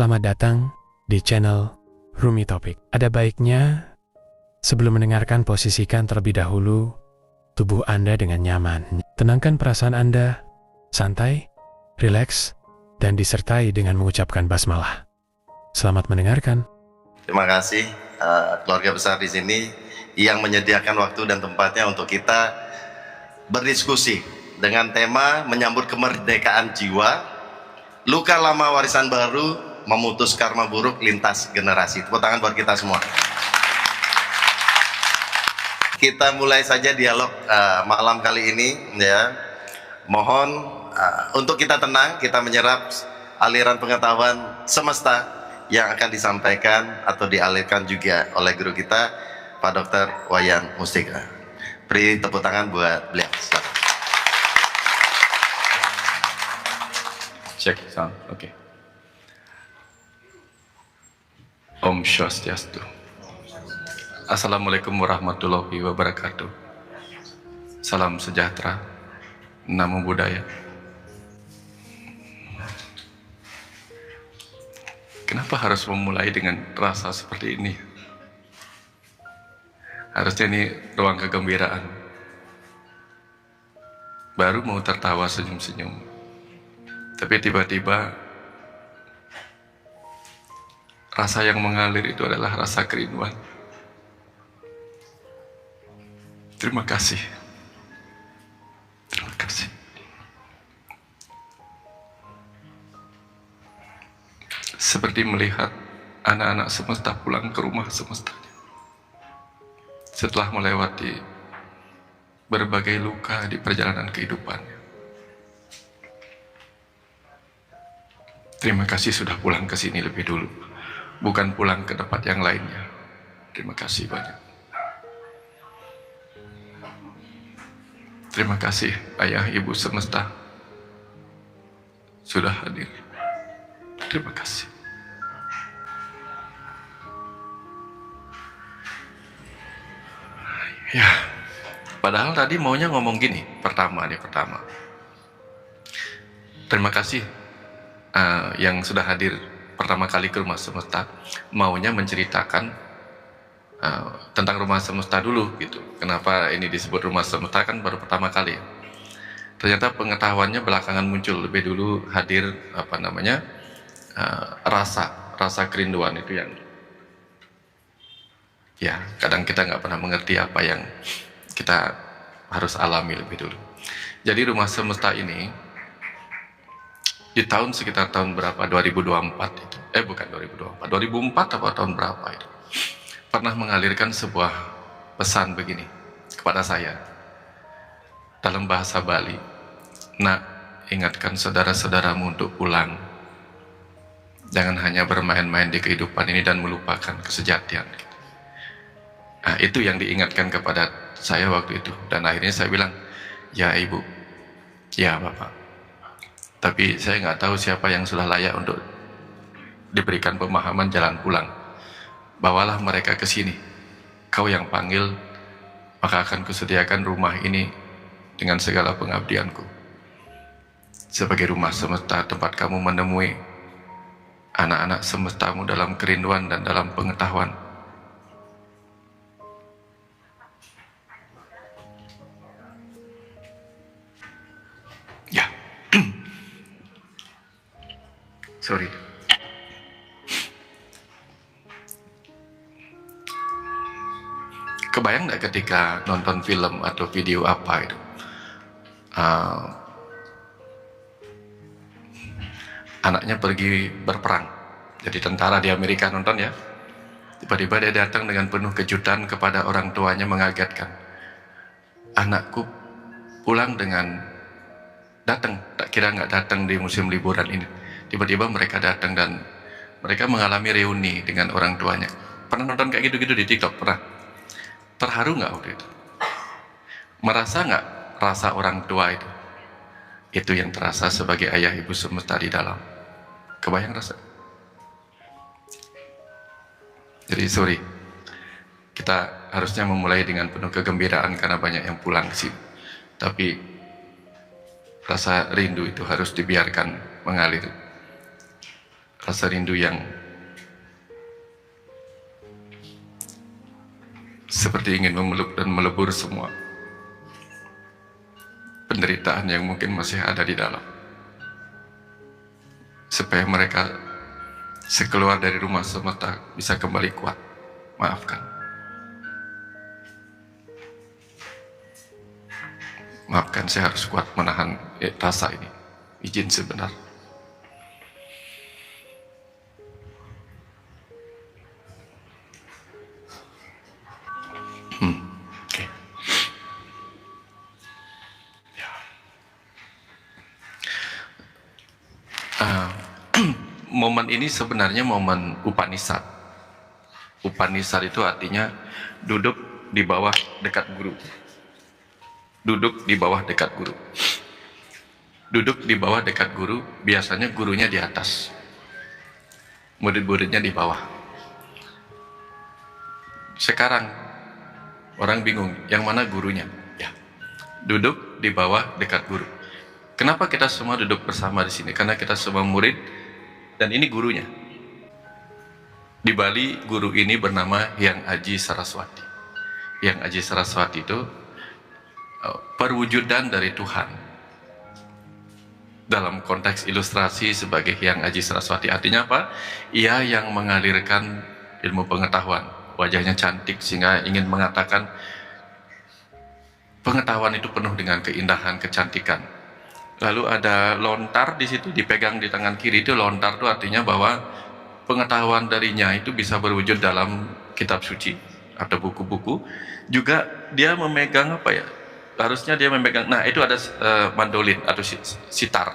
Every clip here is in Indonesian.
Selamat datang di channel Rumi Topik. Ada baiknya sebelum mendengarkan, posisikan terlebih dahulu tubuh Anda dengan nyaman. Tenangkan perasaan Anda, santai, rileks, dan disertai dengan mengucapkan basmalah. Selamat mendengarkan. Terima kasih keluarga besar di sini yang menyediakan waktu dan tempatnya untuk kita berdiskusi dengan tema menyambut kemerdekaan jiwa, luka lama warisan baru, memutus karma buruk lintas generasi. Tepuk tangan buat kita semua. Kita mulai saja dialog malam kali ini ya. Mohon untuk kita tenang, kita menyerap aliran pengetahuan semesta yang akan disampaikan atau dialirkan juga oleh guru kita Pak Dr. Wayan Mustika. Beri tepuk tangan buat beliau. Selamat. Cek sound, oke. Om Swastiastu. Assalamualaikum warahmatullahi wabarakatuh. Salam sejahtera. Namo Buddhaya. Kenapa harus memulai dengan rasa seperti ini? Harusnya ini ruang kegembiraan. Baru mau tertawa senyum-senyum. Tapi tiba-tiba rasa yang mengalir itu adalah rasa kerinduan. Terima kasih. Terima kasih. Seperti melihat anak-anak semesta pulang ke rumah semestanya. Setelah melewati berbagai luka di perjalanan kehidupannya. Terima kasih sudah pulang ke sini lebih dulu. Bukan pulang ke tempat yang lainnya. Terima kasih banyak. Terima kasih Ayah Ibu semesta sudah hadir. Terima kasih. Ya, padahal tadi maunya ngomong gini, pertama. Terima kasih yang sudah hadir pertama kali ke rumah semesta, maunya menceritakan tentang rumah semesta dulu gitu. Kenapa ini disebut rumah semesta, kan baru pertama kali. Ternyata pengetahuannya belakangan muncul, lebih dulu hadir rasa kerinduan itu yang ya kadang kita nggak pernah mengerti apa yang kita harus alami lebih dulu. Jadi rumah semesta ini di tahun sekitar tahun berapa, 2024 itu, bukan 2024, 2004 atau tahun berapa itu, pernah mengalirkan sebuah pesan begini kepada saya dalam bahasa Bali. Nak, ingatkan saudara-saudaramu untuk pulang. Jangan hanya bermain-main di kehidupan ini dan melupakan kesejatian. Nah, itu yang diingatkan kepada saya waktu itu. Dan akhirnya saya bilang, ya Ibu, ya Bapak, tapi saya nggak tahu siapa yang sudah layak untuk diberikan pemahaman jalan pulang. Bawalah mereka ke sini. Kau yang panggil, maka akan kusediakan rumah ini dengan segala pengabdianku. Sebagai rumah semesta, tempat kamu menemui anak-anak semestamu dalam kerinduan dan dalam pengetahuan. Ya. Sorry. Kebayang nggak ketika nonton film atau video apa itu, anaknya pergi berperang jadi tentara di Amerika, nonton ya, tiba-tiba dia datang dengan penuh kejutan kepada orang tuanya, mengagetkan, anakku pulang dengan datang, tak kira nggak datang di musim liburan ini. Tiba-tiba mereka datang dan mereka mengalami reuni dengan orang tuanya. Pernah nonton kayak gitu-gitu di TikTok? Pernah? Terharu nggak waktu itu? Merasa nggak rasa orang tua itu? Itu yang terasa sebagai ayah ibu semesta di dalam. Kebayang rasa? Jadi sorry, kita harusnya memulai dengan penuh kegembiraan karena banyak yang pulang ke sini. Tapi rasa rindu itu harus dibiarkan mengalir. rasa rindu yang seperti ingin memeluk dan melebur semua penderitaan yang mungkin masih ada di dalam, supaya mereka sekeluar dari rumah semesta bisa kembali kuat. Maafkan. Maafkan, saya harus kuat menahan rasa ini. Izin sebentar. Oke. Ya. Momen ini sebenarnya momen Upanishad. Upanishad itu artinya duduk di bawah dekat guru. Duduk di bawah dekat guru. Duduk di bawah dekat guru, biasanya gurunya di atas, murid-muridnya di bawah. Sekarang orang bingung, yang mana gurunya? Ya, duduk di bawah dekat guru. Kenapa kita semua duduk bersama di sini? Karena kita semua murid dan ini gurunya. Di Bali guru ini bernama Hyang Aji Saraswati. Hyang Aji Saraswati itu perwujudan dari Tuhan. Dalam konteks ilustrasi sebagai Hyang Aji Saraswati, artinya apa? Ia yang mengalirkan ilmu pengetahuan. Wajahnya cantik sehingga ingin mengatakan pengetahuan itu penuh dengan keindahan, kecantikan. Lalu ada lontar di situ dipegang di tangan kiri, itu lontar itu artinya bahwa pengetahuan darinya itu bisa berwujud dalam kitab suci atau buku-buku. Juga dia memegang apa ya? Harusnya dia memegang, nah itu ada mandolin atau sitar.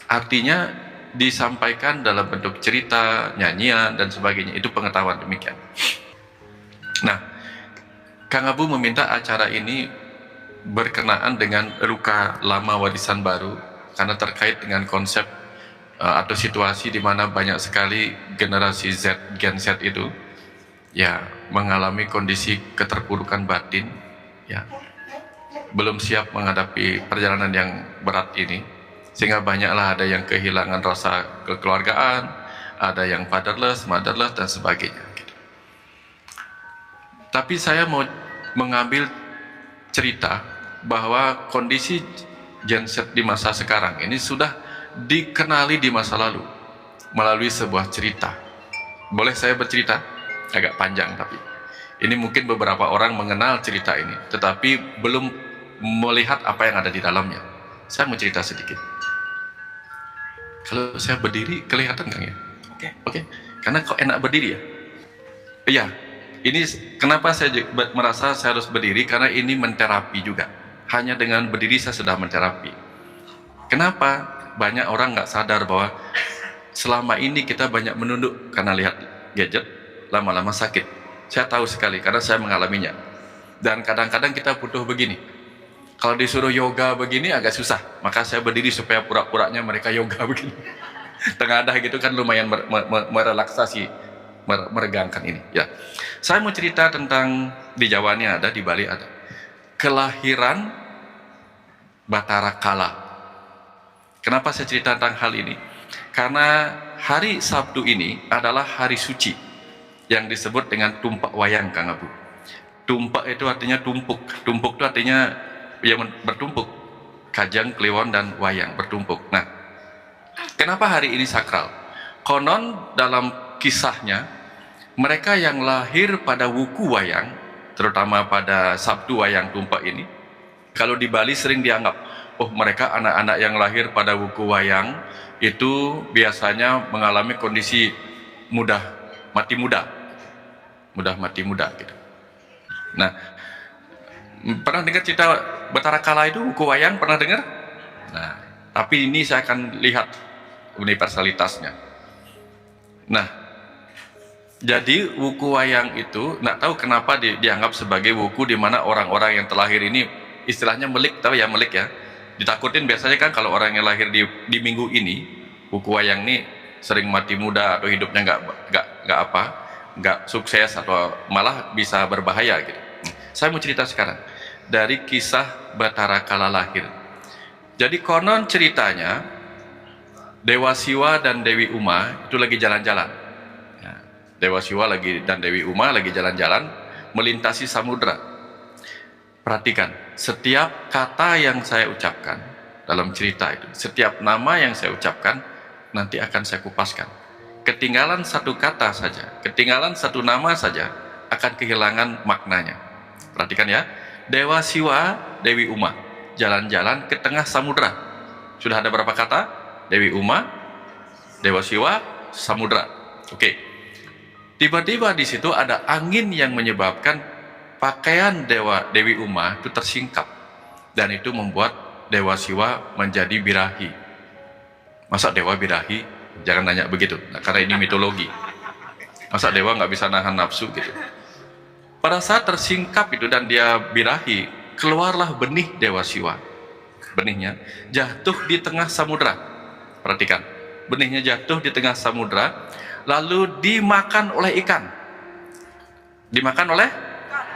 Artinya disampaikan dalam bentuk cerita, nyanyian, dan sebagainya. Itu pengetahuan demikian. Nah, Kang Abu meminta acara ini berkenaan dengan Ruka Lama Warisan Baru, karena terkait dengan konsep atau situasi di mana banyak sekali generasi Z, Gen Z itu ya mengalami kondisi keterpurukan batin, ya belum siap menghadapi perjalanan yang berat ini, sehingga banyaklah ada yang kehilangan rasa kekeluargaan, ada yang fatherless, motherless, dan sebagainya gitu. Tapi saya mau mengambil cerita bahwa kondisi Gen Z di masa sekarang ini sudah dikenali di masa lalu melalui sebuah cerita. Boleh saya bercerita? Agak panjang tapi ini mungkin beberapa orang mengenal cerita ini tetapi belum melihat apa yang ada di dalamnya. Saya mau cerita sedikit. Kalau saya berdiri kelihatan nggak ya? Oke. Karena kok enak berdiri ya? Iya. Ini kenapa saya merasa saya harus berdiri, karena ini menterapi juga. Hanya dengan berdiri saya sudah menterapi. Kenapa? Banyak orang nggak sadar bahwa selama ini kita banyak menunduk karena lihat gadget, lama-lama sakit. Saya tahu sekali karena saya mengalaminya. Dan kadang-kadang kita butuh begini. Kalau disuruh yoga begini agak susah, maka saya berdiri supaya pura-puranya mereka yoga begini. Tengadah gitu kan lumayan merelaksasi, meregangkan ini. Ya, saya mau cerita tentang di Jawa ini ada, di Bali ada kelahiran Batara Kala. Kenapa saya cerita tentang hal ini? Karena hari Sabtu ini adalah hari suci yang disebut dengan tumpak wayang, Kang Abu. Tumpak itu artinya tumpuk. Tumpuk itu artinya yang bertumpuk. Kajang, kliwon, dan wayang bertumpuk. Nah, kenapa hari ini sakral? Konon dalam kisahnya, mereka yang lahir pada wuku wayang, terutama pada Sabtu wayang tumpak ini, kalau di Bali sering dianggap, oh mereka anak-anak yang lahir pada wuku wayang itu biasanya mengalami kondisi mudah mati muda gitu. Nah, pernah dengar cerita Batara Kala itu wuku wayang, pernah dengar? Nah, tapi ini saya akan lihat universalitasnya. Nah, jadi wuku wayang itu nggak tahu kenapa dianggap sebagai wuku di mana orang-orang yang terlahir ini istilahnya melik, tahu ya melik ya, ditakutin biasanya kan kalau orang yang lahir di minggu ini wuku wayang ini sering mati muda atau hidupnya nggak sukses atau malah bisa berbahaya gitu. Saya mau cerita sekarang dari kisah Batara Kala lahir. Jadi konon ceritanya Dewa Siwa dan Dewi Uma itu lagi jalan-jalan. Ya, Dewa Siwa dan Dewi Uma lagi jalan-jalan melintasi samudra. Perhatikan, setiap kata yang saya ucapkan dalam cerita itu, setiap nama yang saya ucapkan nanti akan saya kupaskan. Ketinggalan satu kata saja, ketinggalan satu nama saja akan kehilangan maknanya. Perhatikan ya, Dewa Siwa, Dewi Uma jalan-jalan ke tengah samudra. Sudah ada berapa kata? Dewi Uma, Dewa Siwa, samudra. Oke. Tiba-tiba di situ ada angin yang menyebabkan pakaian Dewi Uma itu tersingkap, dan itu membuat Dewa Siwa menjadi birahi. Masa dewa birahi? Jangan nanya begitu, karena ini mitologi. Masa dewa nggak bisa nahan nafsu gitu. Pada saat tersingkap itu dan dia birahi, keluarlah benih Dewa Siwa. Benihnya jatuh di tengah samudra. Perhatikan, benihnya jatuh di tengah samudra, lalu dimakan oleh ikan. Dimakan oleh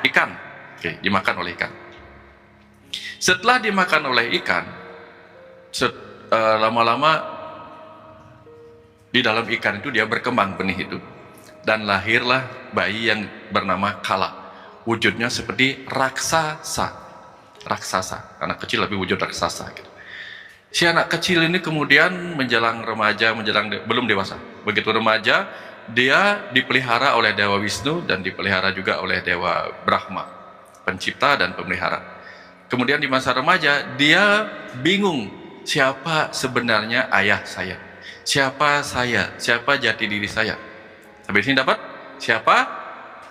ikan. Oke, dimakan oleh ikan. Setelah dimakan oleh ikan, lama-lama di dalam ikan itu dia berkembang benih itu, dan lahirlah bayi yang bernama Kala. Wujudnya seperti raksasa, anak kecil tapi wujud raksasa gitu. Si anak kecil ini kemudian menjelang remaja, belum dewasa. Begitu remaja, dia dipelihara oleh Dewa Wisnu dan dipelihara juga oleh Dewa Brahma, pencipta dan pemelihara. Kemudian di masa remaja, dia bingung siapa sebenarnya ayah saya. Siapa saya? Siapa jati diri saya? Sampai sini dapat? Siapa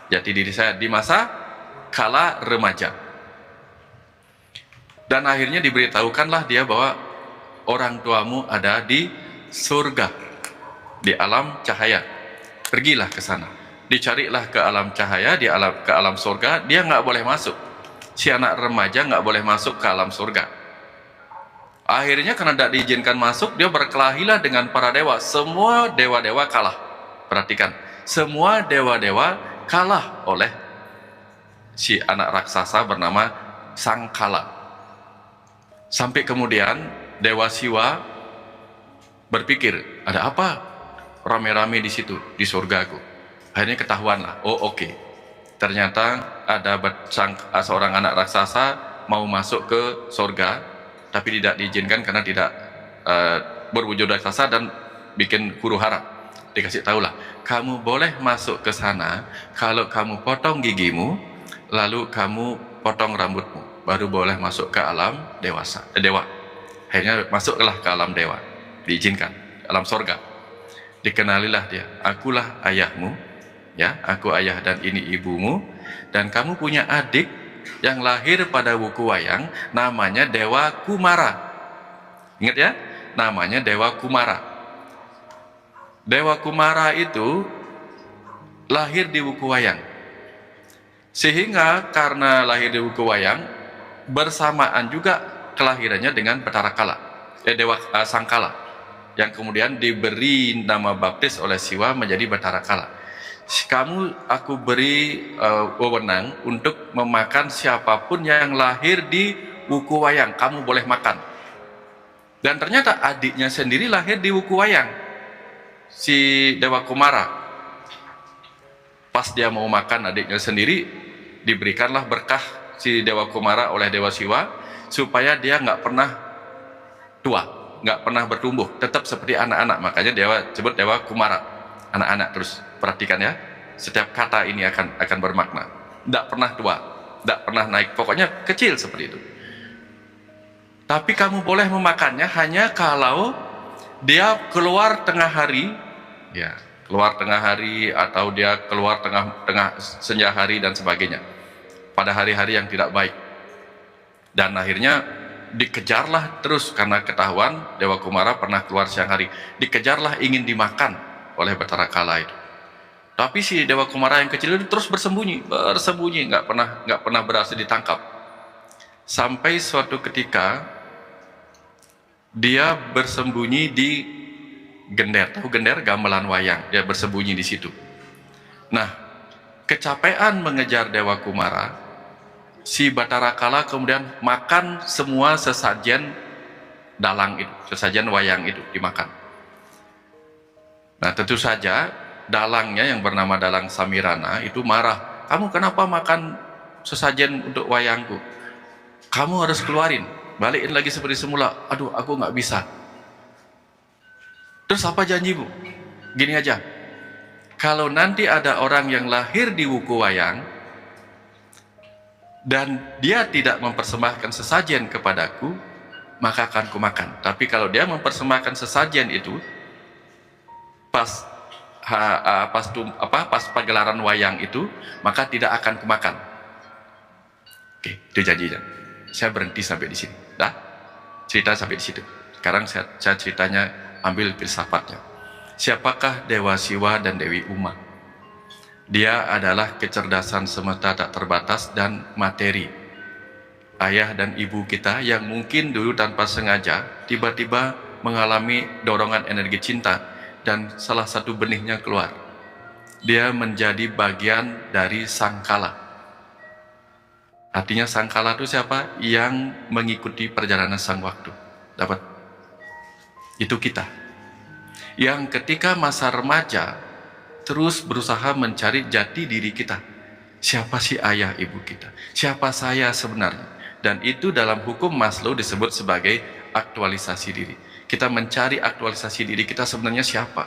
jati diri saya di masa kala remaja. Dan akhirnya diberitahukanlah dia bahwa orang tuamu ada di surga, di alam cahaya. Pergilah ke sana. Dicarilah ke alam cahaya, ke alam surga. Dia nggak boleh masuk. Si anak remaja nggak boleh masuk ke alam surga. Akhirnya karena tidak diizinkan masuk, dia berkelahilah dengan para dewa. Semua dewa-dewa kalah. Perhatikan, semua dewa-dewa kalah oleh si anak raksasa bernama Sangkala. Sampai kemudian Dewa Siwa berpikir, ada apa rame-rame di situ, di surgaku? Akhirnya ketahuanlah, oh oke. Ternyata ada seorang anak raksasa mau masuk ke surga, tapi tidak diizinkan karena tidak berwujud raksasa dan bikin huru hara. Dikasih tahulah, kamu boleh masuk ke sana kalau kamu potong gigimu, lalu kamu potong rambutmu, baru boleh masuk ke alam dewa. Akhirnya masuklah ke alam dewa, diizinkan, alam surga. Dikenalilah dia, akulah ayahmu, ya, aku ayah dan ini ibumu, dan kamu punya adik yang lahir pada Wuku Wayang, namanya Dewa Kumara. Ingat ya, namanya Dewa Kumara. Dewa Kumara itu lahir di Wuku Wayang. Sehingga karena lahir di Wuku Wayang, bersamaan juga kelahirannya dengan Bathara Kala, Dewa Sangkala, yang kemudian diberi nama baptis oleh Siwa menjadi Bathara Kala. Aku beri wewenang untuk memakan siapapun yang lahir di Wuku Wayang, kamu boleh makan. Dan ternyata adiknya sendiri lahir di Wuku Wayang, si Dewa Kumara. Pas dia mau makan adiknya sendiri, diberikanlah berkah si Dewa Kumara oleh Dewa Siwa, supaya dia nggak pernah tua, nggak pernah bertumbuh, tetap seperti anak-anak. Makanya Dewa sebut Dewa Kumara, anak-anak terus. Perhatikan ya, setiap kata ini akan bermakna. Tidak pernah tua, tidak pernah naik, pokoknya kecil seperti itu. Tapi kamu boleh memakannya hanya kalau dia keluar tengah hari, ya, keluar tengah hari, atau dia keluar tengah senja hari dan sebagainya, pada hari-hari yang tidak baik. Dan akhirnya dikejarlah terus, karena ketahuan Dewa Kumara pernah keluar siang hari, dikejarlah ingin dimakan oleh Bathara Kala itu. Tapi si Dewa Kumara yang kecil itu terus bersembunyi, nggak pernah berhasil ditangkap. Sampai suatu ketika dia bersembunyi di gender, tahu gender, gamelan wayang, dia bersembunyi di situ. Nah, kecapean mengejar Dewa Kumara, si Bathara Kala kemudian makan semua sesajen dalang itu, sesajen wayang itu dimakan. Nah, tentu saja dalangnya yang bernama Dalang Samirana itu marah. Kamu kenapa makan sesajen untuk wayangku? Kamu harus keluarin, balikin lagi seperti semula. Aduh, aku nggak bisa. Terus apa janjimu? Gini aja, kalau nanti ada orang yang lahir di wuku wayang dan dia tidak mempersembahkan sesajen kepadaku, maka akan kumakan. Tapi kalau dia mempersembahkan sesajen itu pas pagelaran wayang itu, maka tidak akan kumakan. Oke, itu janjinya. Saya berhenti sampai di sini. Dah, cerita sampai di situ. Sekarang saya ceritanya ambil filsafatnya. Siapakah Dewa Siwa dan Dewi Uma? Dia adalah kecerdasan semesta tak terbatas dan materi. Ayah dan ibu kita yang mungkin dulu tanpa sengaja tiba-tiba mengalami dorongan energi cinta dan salah satu benihnya keluar. Dia menjadi bagian dari sangkala. Artinya sangkala itu siapa? Yang mengikuti perjalanan sang waktu. Dapat? Itu kita. Yang ketika masa remaja terus berusaha mencari jati diri kita. Siapa sih ayah ibu kita? Siapa saya sebenarnya? Dan itu dalam hukum Maslow disebut sebagai aktualisasi diri. Kita mencari aktualisasi diri kita sebenarnya siapa.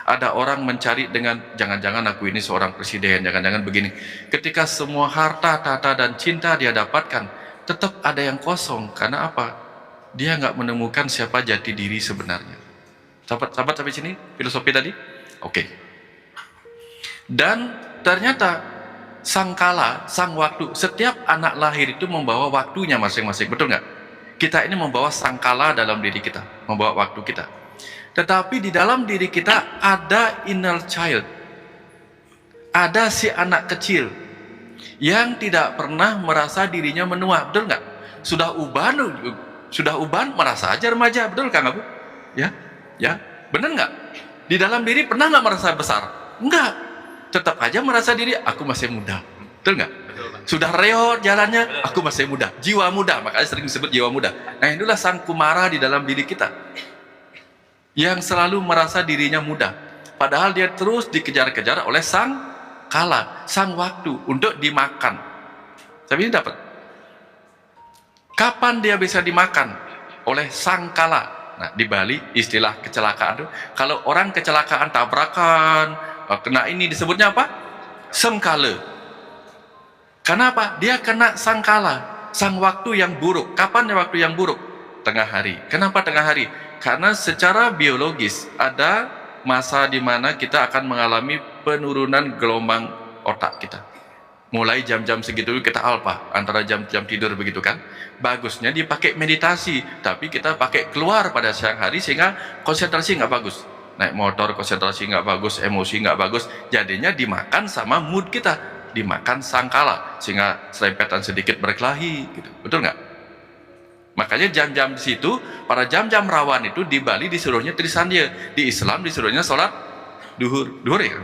Ada orang mencari dengan jangan-jangan aku ini seorang presiden, jangan-jangan begini. Ketika semua harta, tata, dan cinta dia dapatkan, tetap ada yang kosong. Karena apa? Dia nggak menemukan siapa jati diri sebenarnya. Sahabat sampai sini filosofi tadi? Oke. Dan ternyata sangkala, sang waktu, setiap anak lahir itu membawa waktunya masing-masing. Betul nggak? Kita ini membawa sangkala dalam diri kita, membawa waktu kita. Tetapi di dalam diri kita ada inner child. Ada si anak kecil yang tidak pernah merasa dirinya menua. Betul nggak? Sudah uban merasa aja remaja. Betul Kang Abu? Ya, benar nggak? Di dalam diri pernah nggak merasa besar? Enggak. Tetap aja merasa diri aku masih muda. Betul nggak? Sudah reot jalannya, aku masih muda, jiwa muda, makanya sering disebut jiwa muda. Nah, itulah sang kumara di dalam diri kita yang selalu merasa dirinya muda, padahal dia terus dikejar-kejar oleh sang kala, sang waktu untuk dimakan. Tapi ini dapat. Kapan dia bisa dimakan? Oleh sang kala. Nah, di Bali istilah kecelakaan itu, kalau orang kecelakaan tabrakan, kena ini disebutnya apa? Sengkala. Kenapa? Dia kena sangkala, sang waktu yang buruk. Kapan waktu yang buruk? Tengah hari. Kenapa tengah hari? Karena secara biologis ada masa di mana kita akan mengalami penurunan gelombang otak kita. Mulai jam-jam segitu kita alfa, antara jam-jam tidur begitu kan. Bagusnya dipakai meditasi, tapi kita pakai keluar pada siang hari sehingga konsentrasi nggak bagus. Naik motor konsentrasi nggak bagus, emosi nggak bagus, jadinya dimakan sama mood kita. Dimakan sangkala sehingga serempetan sedikit berkelahi gitu. Betul nggak? Makanya jam-jam di situ, pada jam-jam rawan itu di Bali disuruhnya trisandia, di Islam disuruhnya sholat duhur ya.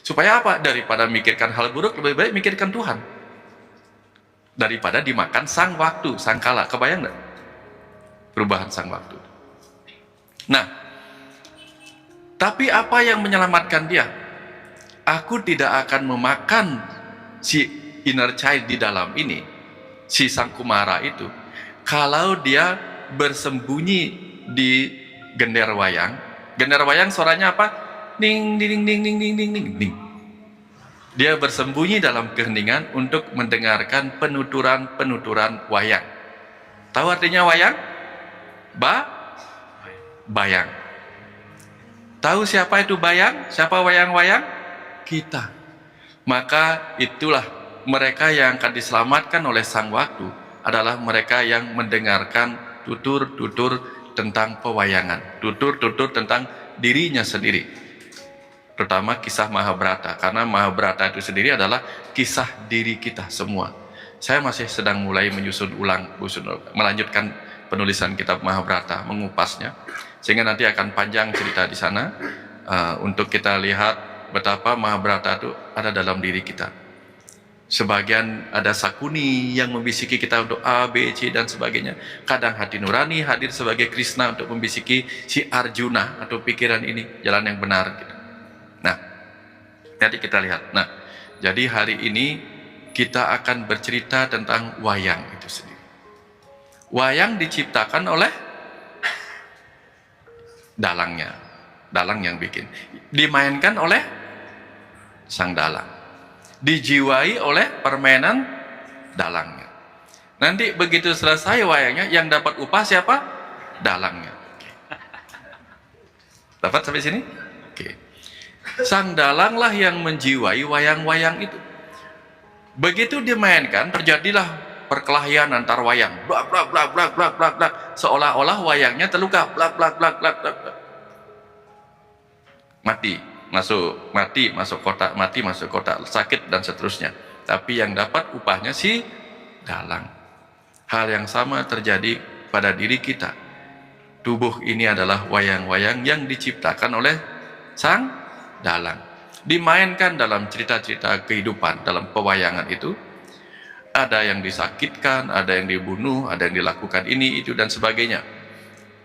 Supaya apa? Daripada mikirkan hal buruk, lebih baik mikirkan Tuhan. Daripada dimakan sang waktu, sangkala. Kebayang nggak? Perubahan sang waktu. Nah, tapi apa yang menyelamatkan dia? Aku tidak akan memakan si inner child di dalam ini, si sang kumara itu, kalau dia bersembunyi di gender wayang. Gender wayang suaranya apa? Ding ding ding ding ding ding ding ding. Dia bersembunyi dalam keheningan untuk mendengarkan penuturan wayang. Tahu artinya wayang? Bayang. Tahu siapa itu bayang? Siapa wayang-wayang? Kita. Maka itulah mereka yang akan diselamatkan oleh sang waktu adalah mereka yang mendengarkan tutur-tutur tentang pewayangan, tutur-tutur tentang dirinya sendiri. Terutama kisah Mahabharata, karena Mahabharata itu sendiri adalah kisah diri kita semua. Saya masih sedang mulai melanjutkan penulisan kitab Mahabharata, mengupasnya, sehingga nanti akan panjang cerita di sana untuk kita lihat betapa Mahabharata itu ada dalam diri kita. Sebagian ada Sakuni yang membisiki kita untuk A, B, C dan sebagainya. Kadang hati nurani hadir sebagai Krishna untuk membisiki si Arjuna atau pikiran ini jalan yang benar gitu. Nah, nanti kita lihat. Nah, jadi hari ini kita akan bercerita tentang wayang itu sendiri. Wayang diciptakan oleh dalangnya, dalang yang bikin. Dimainkan oleh sang dalang. Dijiwai oleh permainan dalangnya. Nanti begitu selesai wayangnya, yang dapat upah siapa? Dalangnya. Dapat sampai sini? Oke. Sang dalanglah yang menjiwai wayang-wayang itu. Begitu dimainkan, terjadilah perkelahian antar wayang. Blak blak blak blak blak blak blak. Seolah-olah wayangnya terluka. Blak blak blak blak blak. Mati masuk kotak, sakit dan seterusnya. Tapi yang dapat upahnya si dalang. Hal yang sama terjadi pada diri kita. Tubuh ini adalah wayang-wayang yang diciptakan oleh sang dalang. Dimainkan dalam cerita-cerita kehidupan, dalam pewayangan itu. Ada yang disakitkan, ada yang dibunuh, ada yang dilakukan ini, itu dan sebagainya.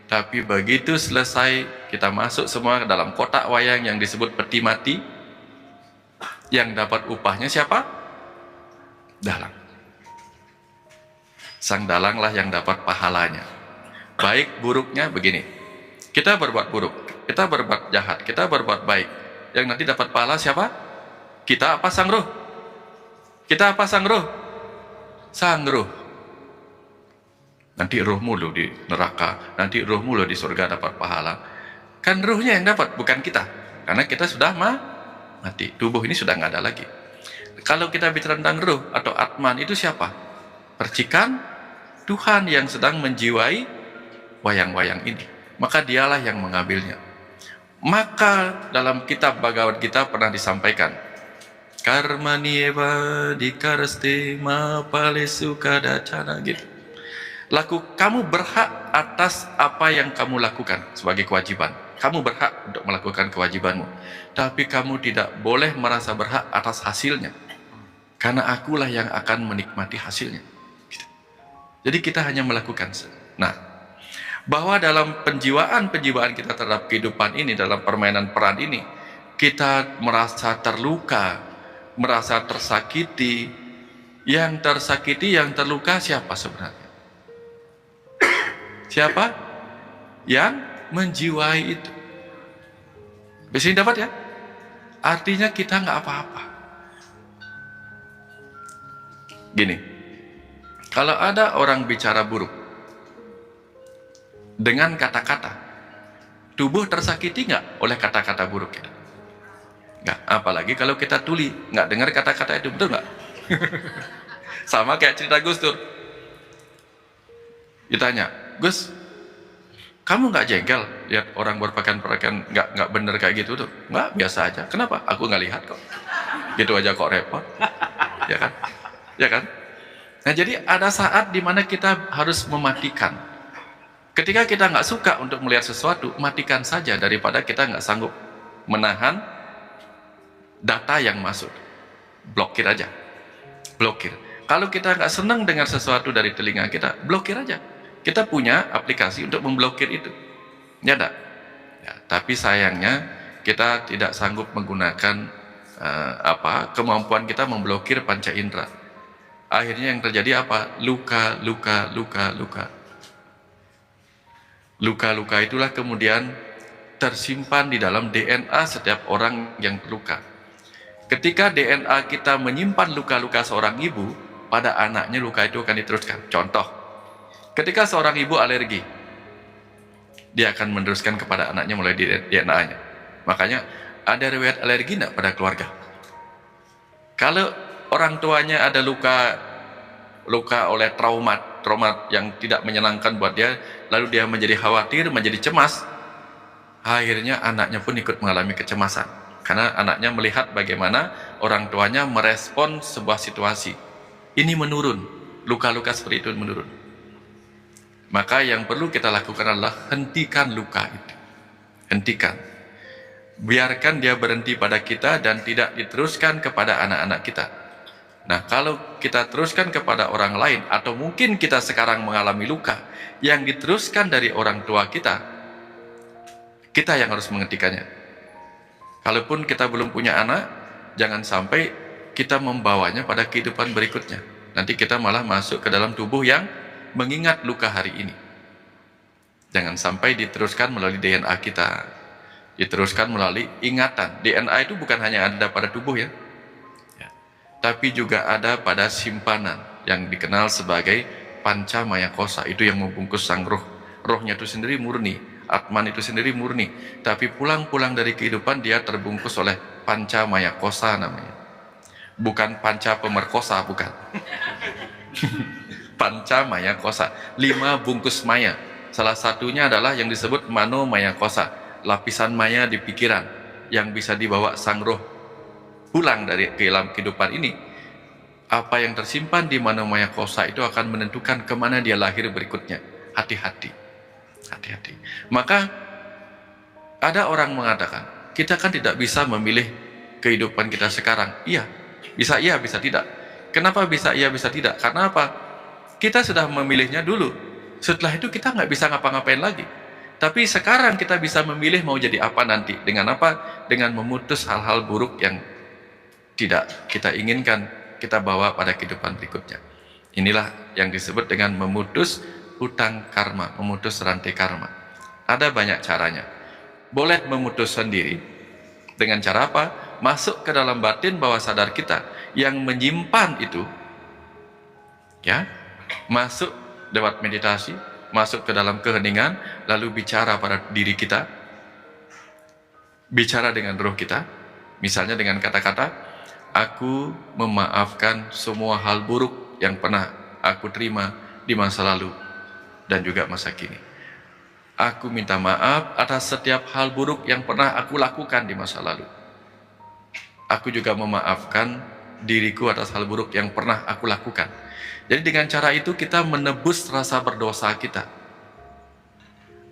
Tapi begitu selesai, kita masuk semua ke dalam kotak wayang yang disebut peti mati. Yang dapat upahnya siapa? Dalang. Sang dalanglah yang dapat pahalanya. Baik buruknya begini. Kita berbuat buruk, kita berbuat jahat, kita berbuat baik. Yang nanti dapat pahala siapa? Kita apa sang roh? Kita apa sang roh? Sang roh. Nanti rohmu lo di neraka, nanti rohmu lo di surga dapat pahala. Kan rohnya yang dapat, bukan kita. Karena kita sudah mati. Tubuh ini sudah nggak ada lagi. Kalau kita bicara tentang roh atau atman, itu siapa? Percikan Tuhan yang sedang menjiwai wayang-wayang ini. Maka dialah yang mengambilnya. Maka dalam kitab Bhagavad Gita pernah disampaikan, Karmani eva dikaraste ma palesu kadacana gitu. Kamu berhak atas apa yang kamu lakukan sebagai kewajiban. Kamu berhak untuk melakukan kewajibanmu. Tapi kamu tidak boleh merasa berhak atas hasilnya. Karena akulah yang akan menikmati hasilnya. Jadi kita hanya melakukan. Nah, bahwa dalam penjiwaan kita terhadap kehidupan ini, dalam permainan peran ini, kita merasa terluka, merasa tersakiti. Yang tersakiti, yang terluka siapa sebenarnya? Siapa? Yang menjiwai itu. Bisa dapat ya? Artinya kita nggak apa-apa. Gini, kalau ada orang bicara buruk dengan kata-kata, tubuh tersakiti nggak oleh kata-kata buruk kita? Nggak. Apalagi kalau kita tuli, nggak dengar kata-kata itu, betul nggak? Sama kayak cerita Gus Dur. Ditanya, Gus, kamu nggak jengkel lihat orang berpakaian nggak bener kayak gitu tuh? Nggak, biasa aja. Kenapa? Aku nggak lihat kok. Gitu aja kok repot, ya kan? Ya kan? Nah, jadi ada saat dimana kita harus mematikan. Ketika kita nggak suka untuk melihat sesuatu, matikan saja daripada kita nggak sanggup menahan data yang masuk. Blokir aja, blokir. Kalau kita nggak senang dengar sesuatu dari telinga kita, blokir aja. Kita punya aplikasi untuk memblokir itu. Ya enggak? Ya, tapi sayangnya kita tidak sanggup menggunakan kemampuan kita memblokir panca indera. Akhirnya yang terjadi apa? Luka. Luka-luka itulah kemudian tersimpan di dalam DNA setiap orang yang terluka. Ketika DNA kita menyimpan luka-luka seorang ibu, pada anaknya luka itu akan diteruskan. Contoh, ketika seorang ibu alergi, dia akan meneruskan kepada anaknya mulai di DNA-nya. Makanya ada riwayat alergi enggak pada keluarga? Kalau orang tuanya ada luka oleh trauma yang tidak menyenangkan buat dia, lalu dia menjadi khawatir, menjadi cemas, akhirnya anaknya pun ikut mengalami kecemasan. Karena anaknya melihat bagaimana orang tuanya merespon sebuah situasi. Ini menurun, luka-luka seperti itu menurun. Maka yang perlu kita lakukan adalah hentikan luka itu. Hentikan. Biarkan dia berhenti pada kita dan tidak diteruskan kepada anak-anak kita. Nah, kalau kita teruskan kepada orang lain, atau mungkin kita sekarang mengalami luka yang diteruskan dari orang tua kita yang harus menghentikannya. Kalaupun kita belum punya anak, jangan sampai kita membawanya pada kehidupan berikutnya. Nanti kita malah masuk ke dalam tubuh yang mengingat luka hari ini. Jangan sampai diteruskan melalui DNA kita, diteruskan melalui ingatan. DNA itu bukan hanya ada pada tubuh ya, tapi juga ada pada simpanan yang dikenal sebagai panca maya kosa. Itu yang membungkus sang roh. Rohnya itu sendiri murni, Atman itu sendiri murni, tapi pulang-pulang dari kehidupan dia terbungkus oleh panca maya kosa namanya. Bukan panca pemerkosa, bukan. Panca maya kosa, 5 bungkus maya. Salah satunya adalah yang disebut mano maya kosa, lapisan maya di pikiran yang bisa dibawa sang roh pulang dari ke dalam kehidupan ini. Apa yang tersimpan di mano maya kosa itu akan menentukan kemana dia lahir berikutnya. Hati-hati, hati-hati. Maka ada orang mengatakan, kita kan tidak bisa memilih kehidupan kita sekarang. Iya, bisa tidak. Kenapa bisa iya, bisa tidak? Karena apa? Kita sudah memilihnya dulu. Setelah itu kita nggak bisa ngapa-ngapain lagi. Tapi sekarang kita bisa memilih mau jadi apa nanti. Dengan apa? Dengan memutus hal-hal buruk yang tidak kita inginkan kita bawa pada kehidupan berikutnya. Inilah yang disebut dengan memutus hutang karma, memutus rantai karma. Ada banyak caranya. Boleh memutus sendiri. Dengan cara apa? Masuk ke dalam batin bawah sadar kita yang menyimpan itu, ya, masuk lewat meditasi, masuk ke dalam keheningan, lalu bicara pada diri kita, bicara dengan roh kita, misalnya dengan kata-kata, aku memaafkan semua hal buruk yang pernah aku terima di masa lalu dan juga masa kini. Aku minta maaf atas setiap hal buruk yang pernah aku lakukan di masa lalu. Aku juga memaafkan diriku atas hal buruk yang pernah aku lakukan. Jadi dengan cara itu kita menebus rasa berdosa kita,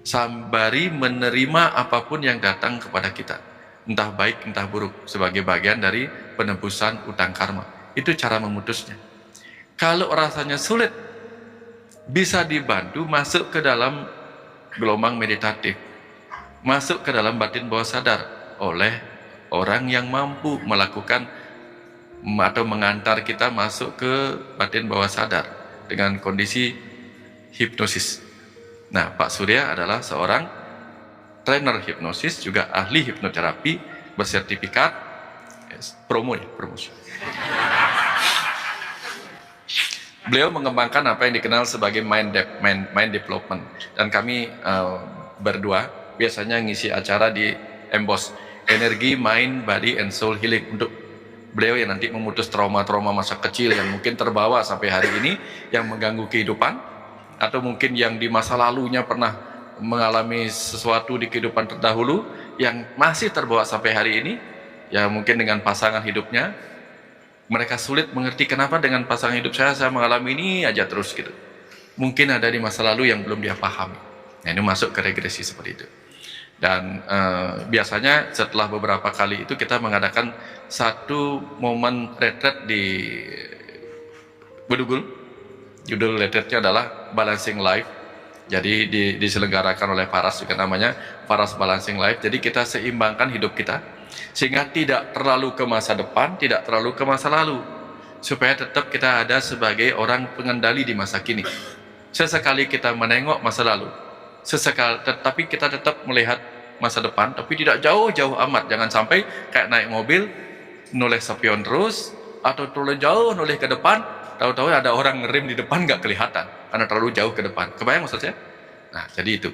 sembari menerima apapun yang datang kepada kita, entah baik entah buruk, sebagai bagian dari penebusan utang karma. Itu cara memutusnya. Kalau rasanya sulit, bisa dibantu masuk ke dalam gelombang meditatif, masuk ke dalam batin bawah sadar oleh orang yang mampu melakukan atau mengantar kita masuk ke batin bawah sadar dengan kondisi hipnosis. Nah, Pak Surya adalah seorang trainer hipnosis, juga ahli hipnoterapi, bersertifikat, promosi. Beliau mengembangkan apa yang dikenal sebagai mind development, dan kami berdua biasanya ngisi acara di Embos, Energi, Mind, Body, and Soul Healing, untuk beliau yang nanti memutus trauma-trauma masa kecil yang mungkin terbawa sampai hari ini, yang mengganggu kehidupan, atau mungkin yang di masa lalunya pernah mengalami sesuatu di kehidupan terdahulu yang masih terbawa sampai hari ini, ya mungkin dengan pasangan hidupnya, mereka sulit mengerti kenapa dengan pasangan hidup saya mengalami ini aja terus gitu. Mungkin ada di masa lalu yang belum dia pahami. Nah, ini masuk ke regresi seperti itu. Dan biasanya setelah beberapa kali itu kita mengadakan satu momen retret di Bedugul. Judul retretnya adalah Balancing Life. Jadi diselenggarakan oleh Paras, juga namanya Paras Balancing Life. Jadi kita seimbangkan hidup kita sehingga tidak terlalu ke masa depan, tidak terlalu ke masa lalu, supaya tetap kita ada sebagai orang pengendali di masa kini. Sesekali kita menengok masa lalu, tapi kita tetap melihat masa depan, tapi tidak jauh-jauh amat. Jangan sampai kayak naik mobil noleh spion terus, atau terlalu jauh noleh ke depan, tahu-tahu ada orang ngerem di depan nggak kelihatan karena terlalu jauh ke depan. Kebayang maksud saya? Nah, jadi itu.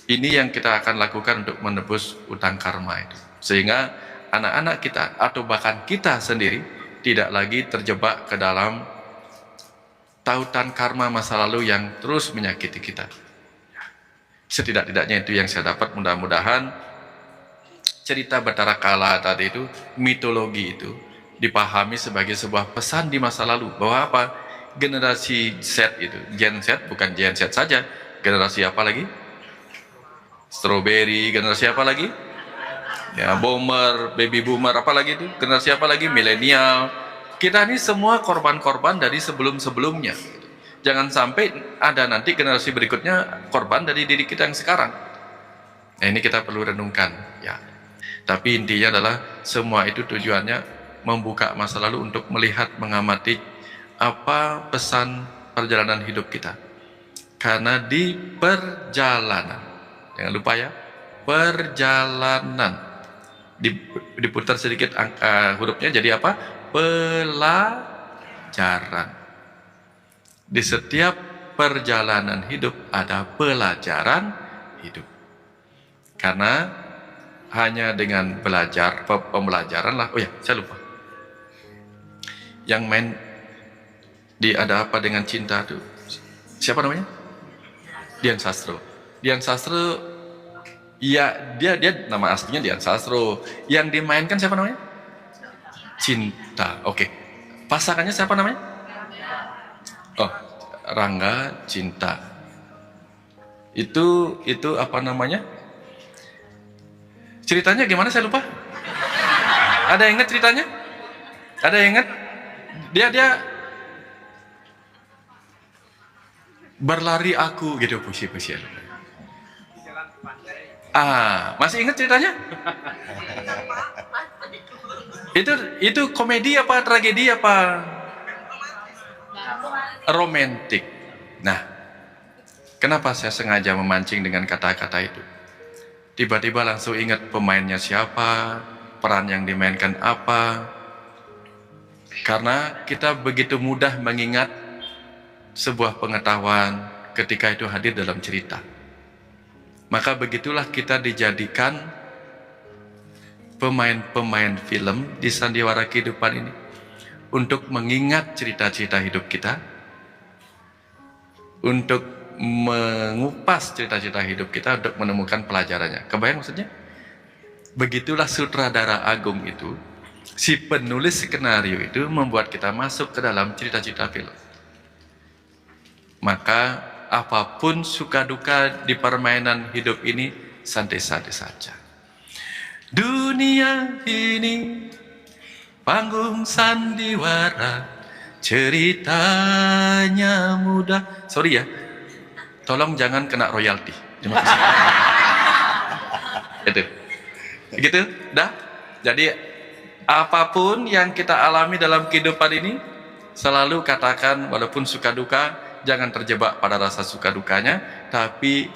Ini yang kita akan lakukan untuk menebus utang karma itu, sehingga anak-anak kita atau bahkan kita sendiri tidak lagi terjebak ke dalam tautan karma masa lalu yang terus menyakiti kita. Setidak-tidaknya itu yang saya dapat. Mudah-mudahan cerita Batara Kala tadi itu, mitologi itu dipahami sebagai sebuah pesan di masa lalu, bahwa apa? Generasi Z itu, Gen Z, bukan Gen Z saja, generasi apa lagi? Strawberry, generasi apa lagi? Ya, boomer, baby boomer, apa lagi itu? Generasi apa lagi? Milenial, Kita ini semua korban-korban dari sebelum-sebelumnya. Jangan sampai ada nanti generasi berikutnya korban dari diri kita yang sekarang. Nah, ini kita perlu renungkan, ya. Tapi intinya adalah semua itu tujuannya membuka masa lalu untuk melihat, mengamati apa pesan perjalanan hidup kita. Karena di perjalanan, jangan lupa ya, perjalanan. Diputar sedikit hurufnya jadi apa? Pelajaran. Di setiap perjalanan hidup ada pelajaran hidup. Karena hanya dengan belajar, pembelajaran lah. Oh ya, saya lupa. Yang main di Ada Apa Dengan Cinta tuh, siapa namanya? Dian Sastro. Dian Sastro, ya dia nama aslinya Dian Sastro. Yang dimainkan siapa namanya? Cinta. Oke. Pasangannya siapa namanya? Oh, Rangga Cinta. Itu apa namanya? Ceritanya gimana saya lupa. Ada yang ingat ceritanya? Ada yang ingat? Dia berlari aku gitu, puisi. Masih ingat ceritanya? Itu komedi apa tragedi apa? Romantik. Nah, kenapa saya sengaja memancing dengan kata-kata itu? Tiba-tiba langsung ingat pemainnya siapa, peran yang dimainkan apa. Karena kita begitu mudah mengingat sebuah pengetahuan ketika itu hadir dalam cerita. Maka begitulah kita dijadikan pemain-pemain film di sandiwara kehidupan ini untuk mengingat cerita-cerita hidup kita, untuk mengupas cerita-cerita hidup kita, untuk menemukan pelajarannya. Kebayang maksudnya? Begitulah sutradara agung itu, si penulis skenario itu membuat kita masuk ke dalam cerita-cerita film. Maka apapun suka duka di permainan hidup ini, santai-santai saja. Dunia ini panggung sandiwara, ceritanya mudah. Sorry ya, tolong jangan kena royalti. Terima kasih. Itu, gitu, dah. Jadi apapun yang kita alami dalam kehidupan ini, selalu katakan walaupun suka duka, jangan terjebak pada rasa suka dukanya, tapi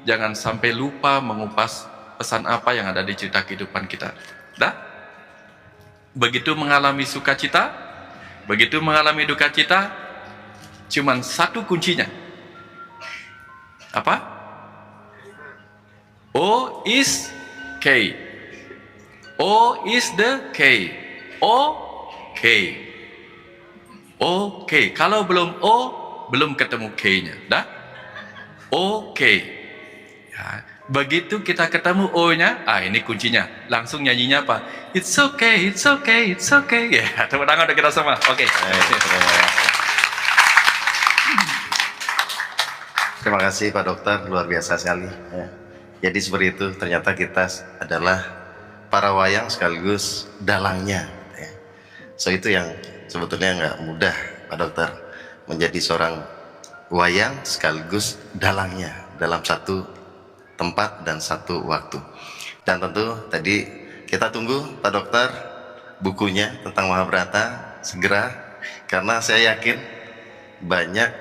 jangan sampai lupa mengupas pesan apa yang ada di cerita kehidupan kita. Dah. Begitu mengalami sukacita, begitu mengalami duka cita, cuman satu kuncinya. Apa? O is K. O is the K. O, K. Oke. Kalau belum O, belum ketemu K-nya. Dah? Oke. Ya. Begitu kita ketemu O-nya, ini kuncinya. Langsung nyanyinya apa? It's okay, it's okay, it's okay. Ya, tepuk tangan untuk kita semua. Oke. Terima kasih Pak Dokter, luar biasa sekali. Ya. Jadi seperti itu, ternyata kita adalah para wayang sekaligus dalangnya. Ya. So itu yang sebetulnya nggak mudah Pak Dokter, menjadi seorang wayang sekaligus dalangnya dalam satu tempat dan satu waktu. Dan tentu tadi kita tunggu Pak Dokter bukunya tentang Mahabharata segera, karena saya yakin banyak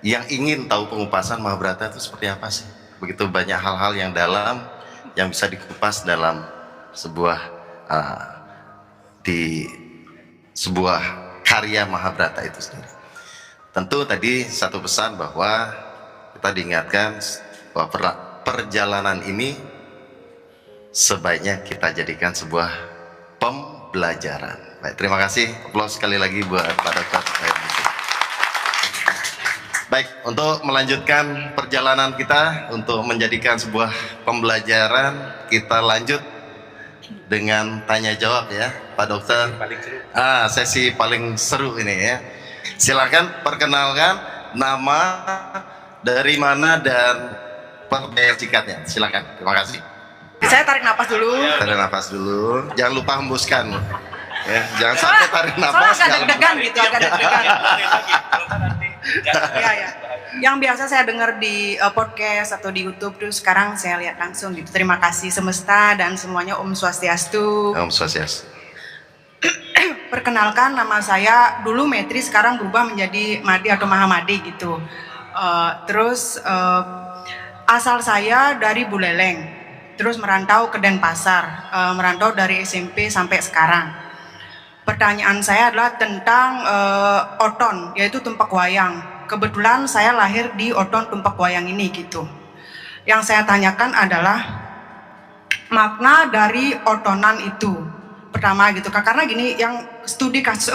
yang ingin tahu pengupasan Mahabharata itu seperti apa sih. Begitu banyak hal-hal yang dalam yang bisa dikupas dalam sebuah di sebuah karya Mahabharata itu sendiri. Tentu tadi satu pesan bahwa kita diingatkan bahwa perjalanan ini sebaiknya kita jadikan sebuah pembelajaran. Baik, terima kasih. Aplaus sekali lagi buat Pak Dokter. Baik, untuk melanjutkan perjalanan kita, untuk menjadikan sebuah pembelajaran, kita lanjut dengan tanya jawab ya, Pak Dokter. Sesi paling seru ini ya. Silakan perkenalkan nama, dari mana, dan pertanyaan singkatnya. Silakan. Terima kasih. Saya tarik napas dulu. Tarik napas dulu. Jangan lupa hembuskan. Ya, jangan sampai tarik nafas. Soalnya agak deg-degan gitu, agak deg-degan. Ya, ya. Yang biasa saya dengar di podcast atau di YouTube, terus sekarang saya lihat langsung gitu. Terima kasih semesta dan semuanya. Om Swastiastu. Om Swastiastu. Perkenalkan, nama saya dulu Metri, sekarang berubah menjadi Madi atau Mahamadi gitu. Asal saya dari Buleleng, terus merantau ke Denpasar, merantau dari SMP sampai sekarang. Pertanyaan saya adalah tentang Oton, yaitu tumpak wayang. Kebetulan saya lahir di Oton tumpak wayang ini gitu. Yang saya tanyakan adalah makna dari otonan itu. Pertama gitu kan, karena gini, yang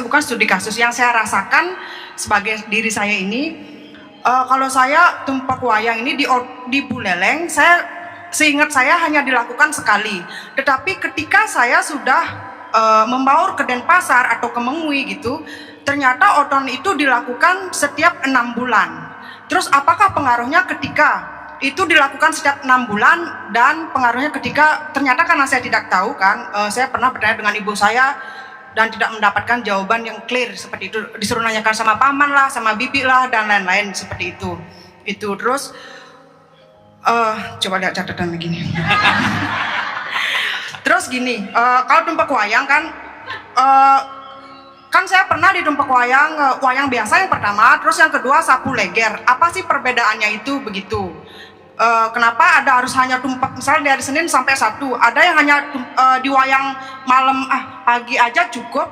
bukan studi kasus, yang saya rasakan sebagai diri saya ini, kalau saya tumpak wayang ini di Buleleng, seingat saya hanya dilakukan sekali. Tetapi ketika saya sudah membaur ke Denpasar atau ke Mengui gitu, ternyata oton itu dilakukan setiap 6 bulan. Terus apakah pengaruhnya ketika itu dilakukan setiap 6 bulan, dan pengaruhnya ketika ternyata karena saya tidak tahu kan, saya pernah bertanya dengan ibu saya dan tidak mendapatkan jawaban yang clear seperti itu. Disuruh nanyakan sama paman lah, sama bibi lah, dan lain-lain seperti itu. Itu terus coba lihat catatan lagi nih. Terus gini, kalau tumpak wayang kan, kan saya pernah di tumpak wayang, wayang biasa yang pertama, terus yang kedua sapu leger. Apa sih perbedaannya itu begitu? Kenapa ada harus hanya tumpak, misalnya dari Senin sampai Sabtu, ada yang hanya di wayang malam, pagi aja cukup,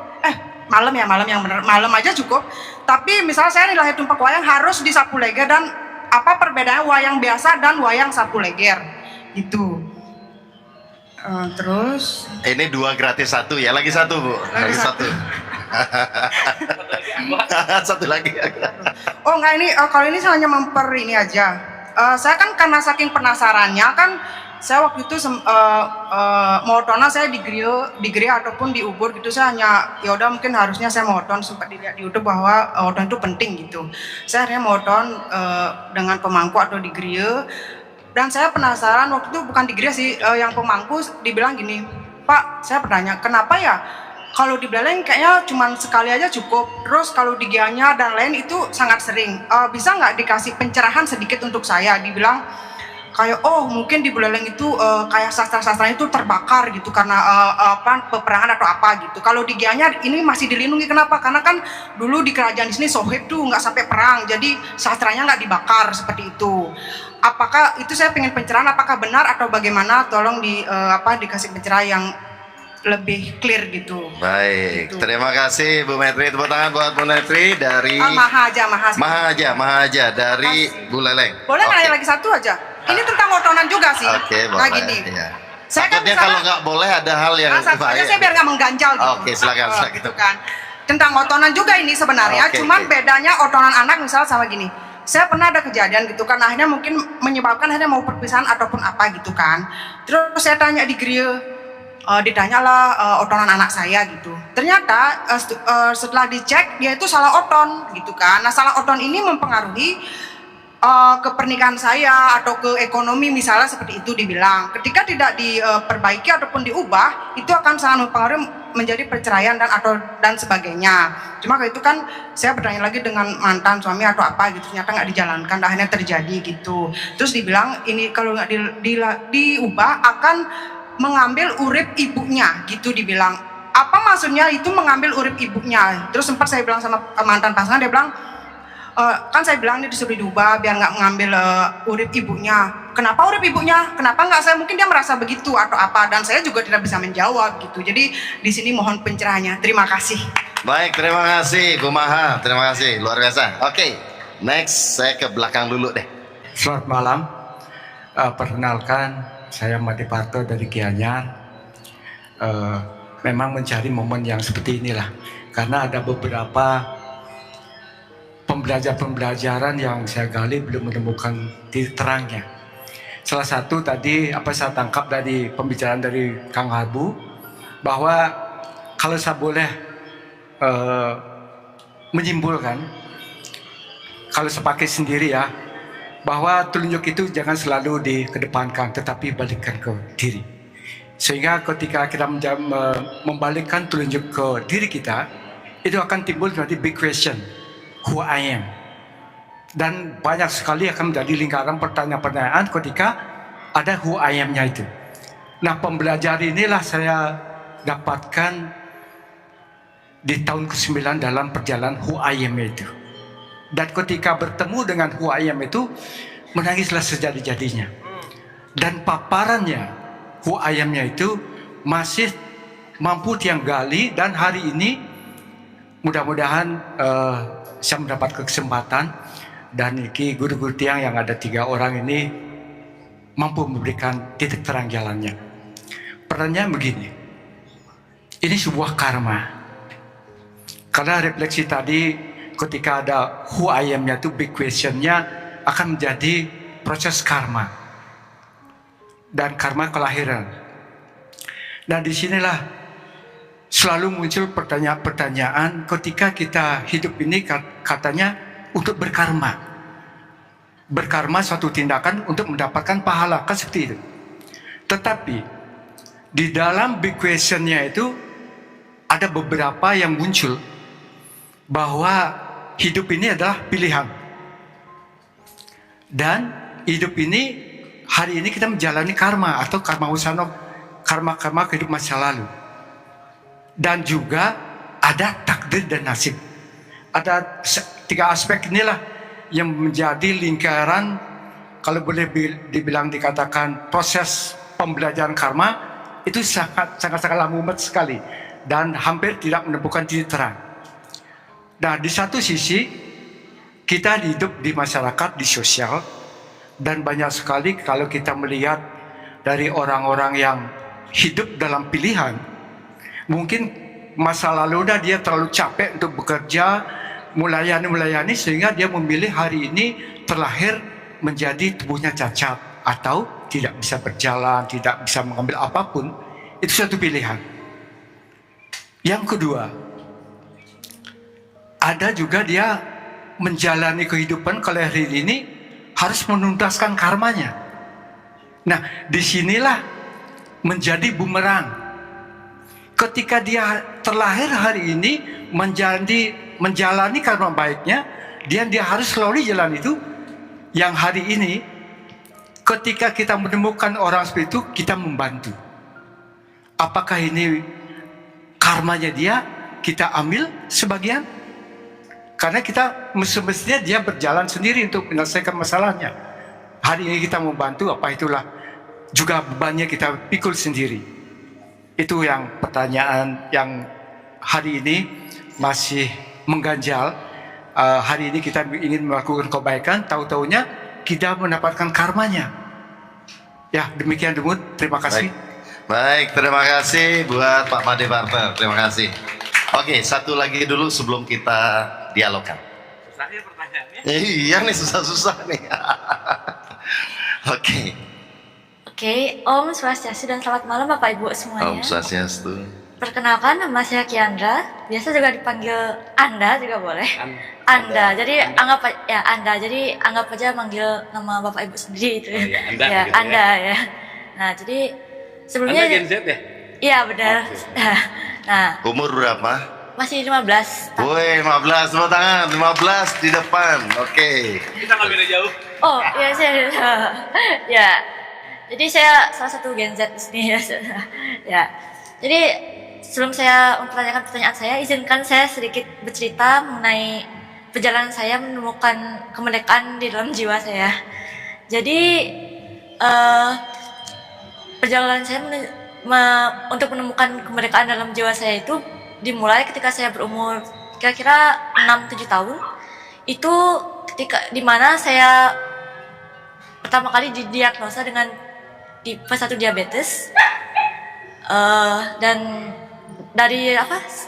malam yang benar, malam aja cukup. Tapi misalnya saya lahir tumpak wayang harus di sapu leger, dan apa perbedaannya wayang biasa dan wayang sapu leger gitu. Terus ini 2 gratis 1 ya, lagi 1 Bu, lagi 1. Satu lagi. Oh enggak, ini kalau ini saya hanya ini aja. Saya kan karena saking penasarannya kan, saya waktu itu mau otonan saya di Gria ataupun di Ubur gitu. Saya hanya ya udah, mungkin harusnya saya mau oton, sempat dilihat di YouTube bahwa oton itu penting gitu. Saya akhirnya mau oton dengan pemangku atau di Gria, dan saya penasaran waktu itu, bukan di Gria sih, yang pemangku dibilang gini, Pak, saya bertanya kenapa ya kalau di Buleleng kayaknya cuma sekali aja cukup, terus kalau di Gianyar dan lain itu sangat sering. Bisa nggak dikasih pencerahan sedikit untuk saya? Dibilang kayak mungkin di Buleleng itu kayak sastra-sastra itu terbakar gitu karena peperangan atau apa gitu. Kalau di Gianyar ini masih dilindungi, kenapa? Karena kan dulu di kerajaan di sini Sohib tuh nggak sampai perang, jadi sastranya nggak dibakar seperti itu. Apakah itu, saya pengen pencerahan, apakah benar atau bagaimana? Tolong dikasih pencerahan yang lebih clear gitu. Baik, gitu. Terima kasih Bu Metri. Tepuk tangan buat Bu Metri dari Mahaja dari Buleleng. Boleh nanya lagi satu aja? Ini tentang otonan juga sih. Oke, boleh. Nah gini, Ya. saya kan kalau nggak boleh ada hal yang bahaya. Saya biar nggak mengganjal gitu. Oke, silakan. Gitu kan. Tentang otonan juga ini sebenarnya, cuman bedanya otonan anak misalnya sama gini. Saya pernah ada kejadian gitu kan, akhirnya mungkin menyebabkan akhirnya mau perpisahan ataupun apa gitu kan. Terus saya tanya di Gria, ditanyalah otonan anak saya gitu. Ternyata setelah dicek dia itu salah oton gitu kan. Nah, salah oton ini mempengaruhi ke pernikahan saya atau ke ekonomi misalnya, seperti itu dibilang. Ketika tidak diperbaiki ataupun diubah, itu akan sangat mempengaruhi menjadi perceraian dan sebagainya. Cuma kalau itu kan saya bertanya lagi dengan mantan suami atau apa gitu, ternyata nggak dijalankan, akhirnya terjadi gitu. Terus dibilang ini kalau nggak diubah akan mengambil urip ibunya gitu dibilang. Apa maksudnya itu mengambil urip ibunya? Terus sempat saya bilang sama mantan pasangan, dia bilang kan saya bilang ini disuruh diubah biar nggak mengambil urip ibunya. Kenapa urip ibunya? Kenapa nggak saya? Mungkin dia merasa begitu atau apa, dan saya juga tidak bisa menjawab gitu. Jadi di sini mohon pencerahannya. Terima kasih. Baik, terima kasih Bu Maha. Terima kasih, luar biasa. Oke, next saya ke belakang dulu deh. Selamat malam. Perkenalkan, saya Madi Parto dari Gianyar. Memang mencari momen yang seperti inilah, karena ada beberapa pembelajaran yang saya gali belum menemukan titik terangnya. Salah satu tadi saya tangkap dari pembicaraan dari Kang Harbu, bahwa kalau saya boleh menyimpulkan, kalau saya pakai sendiri ya, bahwa telunjuk itu jangan selalu dikedepankan, tetapi balikkan ke diri. Sehingga ketika kita membalikkan telunjuk ke diri kita, itu akan timbul nanti big question, who I am. Dan banyak sekali akan menjadi lingkaran pertanyaan-pertanyaan ketika ada who I am-nya itu. Nah, pembelajaran inilah saya dapatkan di tahun ke-9 dalam perjalanan who I am itu. Dan ketika bertemu dengan who I am itu, menangislah sejadi-jadinya. Dan paparannya, who I am-nya itu masih mampu tiang gali, dan hari ini mudah-mudahan saya mendapat kesempatan, dan iki guru-guru tiang yang ada 3 orang ini mampu memberikan titik terang jalannya. Pertanyaan begini, ini sebuah karma. Karena refleksi tadi ketika ada who I am-nya itu big question-nya akan menjadi proses karma. Dan karma kelahiran. Nah, disinilah selalu muncul pertanyaan-pertanyaan ketika kita hidup ini katanya untuk berkarma. Berkarma suatu tindakan untuk mendapatkan pahala, kan seperti itu. Tetapi di dalam big question-nya itu ada beberapa yang muncul bahwa hidup ini adalah pilihan. Dan hidup ini, hari ini kita menjalani karma atau karma husana, karma-karma kehidupan masa lalu. Dan juga ada takdir dan nasib. Ada 3 aspek inilah yang menjadi lingkaran, kalau boleh dibilang dikatakan proses pembelajaran karma itu sangat-sangat mumet sekali dan hampir tidak menemukan titik terang. Nah, di satu sisi kita hidup di masyarakat, di sosial, dan banyak sekali kalau kita melihat dari orang-orang yang hidup dalam pilihan, mungkin masa lalu dia terlalu capek untuk bekerja, melayani sehingga dia memilih hari ini terlahir menjadi tubuhnya cacat atau tidak bisa berjalan, tidak bisa mengambil apapun. Itu satu pilihan. Yang kedua, ada juga dia menjalani kehidupan kelahiran ini harus menuntaskan karmanya. Nah, disinilah menjadi bumerang. Ketika dia terlahir hari ini menjalani karma baiknya, dia harus melalui jalan itu. Yang hari ini ketika kita menemukan orang seperti itu, kita membantu. Apakah ini karmanya dia, kita ambil sebagian? Karena kita semestinya dia berjalan sendiri untuk menyelesaikan masalahnya. Hari ini kita membantu, apa itulah juga bebannya kita pikul sendiri. Itu yang pertanyaan yang hari ini masih mengganjal. Hari ini kita ingin melakukan kebaikan, tahu-taunya kita mendapatkan karmanya. Ya, demikian dulu. Terima kasih. Baik, terima kasih buat Pak Made Barter. Terima kasih. Oke, satu lagi dulu sebelum kita dialogkan. Susah ya pertanyaannya. Iya nih, susah-susah nih. Oke, Om Swastiastu dan selamat malam Bapak Ibu semuanya. Om Swastiastu. Perkenalkan, nama saya Kiandra. Biasa juga dipanggil Anda juga boleh. Anda. Jadi anggap ya Anda. Jadi anggap aja manggil nama Bapak Ibu sendiri itu. Oh, ya, Anda, ya, gitu Anda ya. Nah, jadi sebelumnya Anda Gen Z ya? Iya, benar. Okay. Nah, Umur berapa? masih 15 tahun. Woi, 15, tepuk tangan. 15 di depan. Oke. Kita nggak beda jauh. Oh, iya saya. Ya. Jadi saya salah satu Gen Z di sini ya. Ya. Jadi sebelum saya mempertanyakan pertanyaan saya, izinkan saya sedikit bercerita mengenai perjalanan saya menemukan kemerdekaan di dalam jiwa saya. Jadi perjalanan saya untuk menemukan kemerdekaan dalam jiwa saya itu dimulai ketika saya berumur kira-kira 6-7 tahun. Itu ketika dimana saya pertama kali didiagnosa dengan tipe 1 diabetes. Dan dari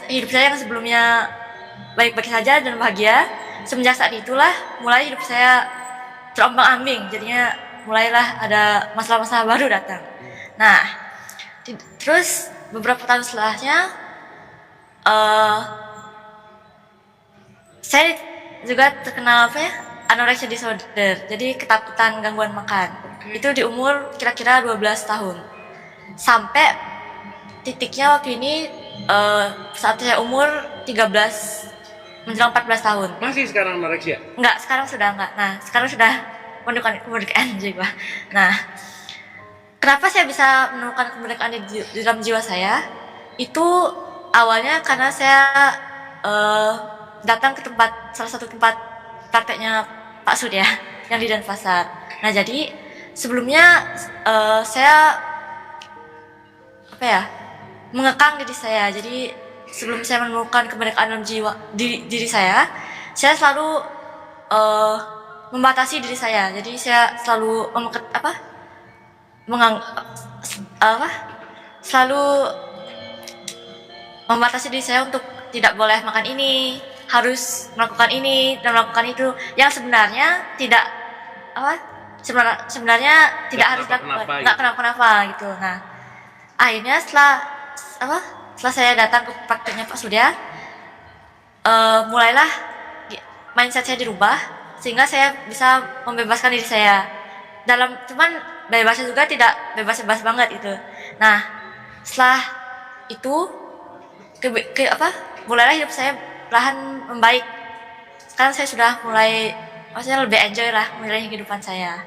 hidup saya yang sebelumnya baik-baik saja dan bahagia, semenjak saat itulah mulai hidup saya terombang-ambing. Jadinya mulailah ada masalah-masalah baru datang. Nah, terus beberapa tahun setelahnya saya juga terkenal anorexia disorder. Jadi ketakutan, gangguan makan. Itu di umur kira-kira 12 tahun. sampai titiknya waktu ini saat saya umur 13 menjelang 14 tahun. Masih sekarang anoreksia? Enggak, sekarang sudah enggak. Nah, sekarang sudah menemukan kemerdekaan jiwa. Nah, kenapa saya bisa menemukan kemerdekaan di dalam jiwa saya? Itu awalnya karena saya datang ke salah satu tempat prakteknya Pak Surya yang di Denpasar. Nah, jadi sebelumnya saya mengekang diri saya. Jadi sebelum saya menemukan kemerdekaan dalam diri saya selalu membatasi diri saya. Jadi saya selalu selalu membatasi diri saya untuk tidak boleh makan ini, harus melakukan ini dan melakukan itu, yang sebenarnya tidak sebenarnya tidak harus dilakukan, nggak kenapa-kenapa gitu. Nah, akhirnya setelah saya datang ke prakteknya Pak Surya, mulailah mindset saya dirubah sehingga saya bisa membebaskan diri saya. Cuman bebasnya juga tidak bebas-bebas banget gitu. Nah, setelah itu mulailah hidup saya perlahan membaik. Sekarang saya sudah mulai lebih enjoy lah menjalani kehidupan saya.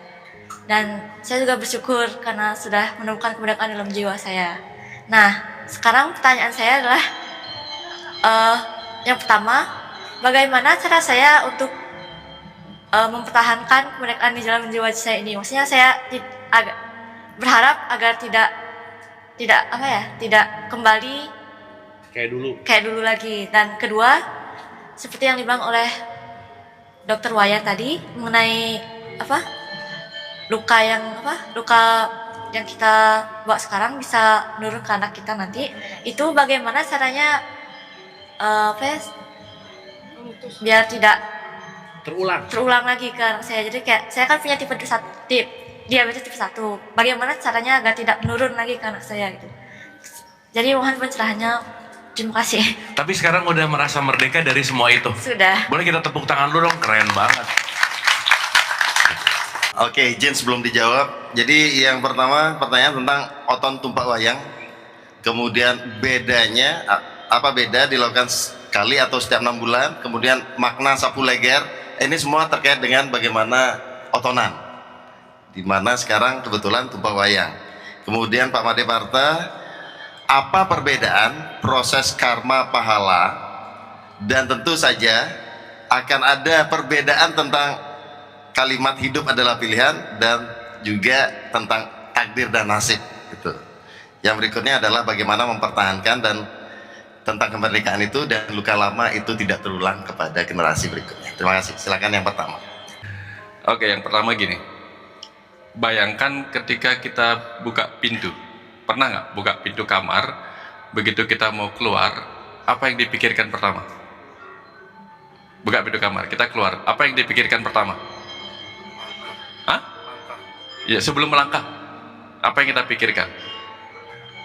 Dan saya juga bersyukur karena sudah menemukan kemerdekaan dalam jiwa saya. Nah, sekarang pertanyaan saya adalah yang pertama, bagaimana cara saya untuk mempertahankan kemerdekaan di dalam jiwa saya ini? Maksudnya saya agak berharap agar tidak kembali kayak dulu lagi. Dan kedua, seperti yang dibilang oleh Dr. Wayan tadi mengenai luka yang kita bawa sekarang bisa menurun ke anak kita nanti, itu bagaimana caranya biar tidak terulang lagi ke anak saya. Jadi kayak saya kan punya diabetes tipe 1, bagaimana caranya agar tidak menurun lagi ke anak saya gitu. Jadi mohon pencerahannya. Terima kasih. Tapi sekarang udah merasa merdeka dari semua itu? Sudah. Boleh kita tepuk tangan dulu dong, keren banget. Oke, izin sebelum dijawab. Jadi yang pertama pertanyaan tentang oton tumpak wayang. Kemudian bedanya, apa beda dilakukan sekali atau setiap 6 bulan. Kemudian makna sapu leger. Ini semua terkait dengan bagaimana otonan. Dimana sekarang kebetulan tumpak wayang. Kemudian Pak Made Parta, apa perbedaan proses karma pahala, dan tentu saja akan ada perbedaan tentang kalimat hidup adalah pilihan dan juga tentang takdir dan nasib gitu. Yang berikutnya adalah bagaimana mempertahankan dan tentang kemerdekaan itu dan luka lama itu tidak terulang kepada generasi berikutnya. Terima kasih. Silakan yang pertama. Oke, yang pertama gini. Bayangkan ketika kita buka pintu. Pernah nggak buka pintu kamar, begitu kita mau keluar, apa yang dipikirkan pertama? Buka pintu kamar, kita keluar, apa yang dipikirkan pertama? Hah? Ya, sebelum melangkah, apa yang kita pikirkan?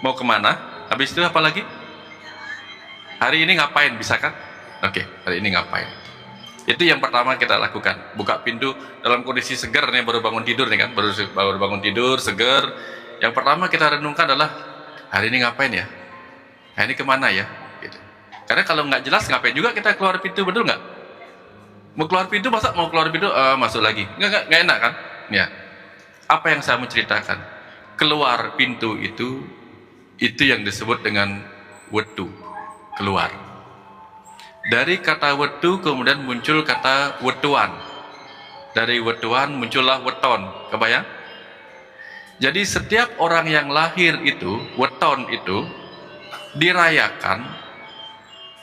Mau kemana? Habis itu apa lagi? Hari ini ngapain, bisa kan? Oke, hari ini ngapain? Itu yang pertama kita lakukan. Buka pintu dalam kondisi segar nih, baru bangun tidur nih kan, baru bangun tidur, segar. Yang pertama kita renungkan adalah hari ini ngapain ya? Hari ini kemana ya? Gitu. Karena kalau nggak jelas ngapain juga kita keluar pintu, betul nggak? Mau keluar pintu, mau keluar pintu masuk lagi, nggak enak kan? Ya. Apa yang saya mau ceritakan? Keluar pintu itu yang disebut dengan wetu, keluar. Dari kata wetu kemudian muncul kata wetuan. Dari wetuan muncullah weton, kebayang? Jadi setiap orang yang lahir itu, weton itu, dirayakan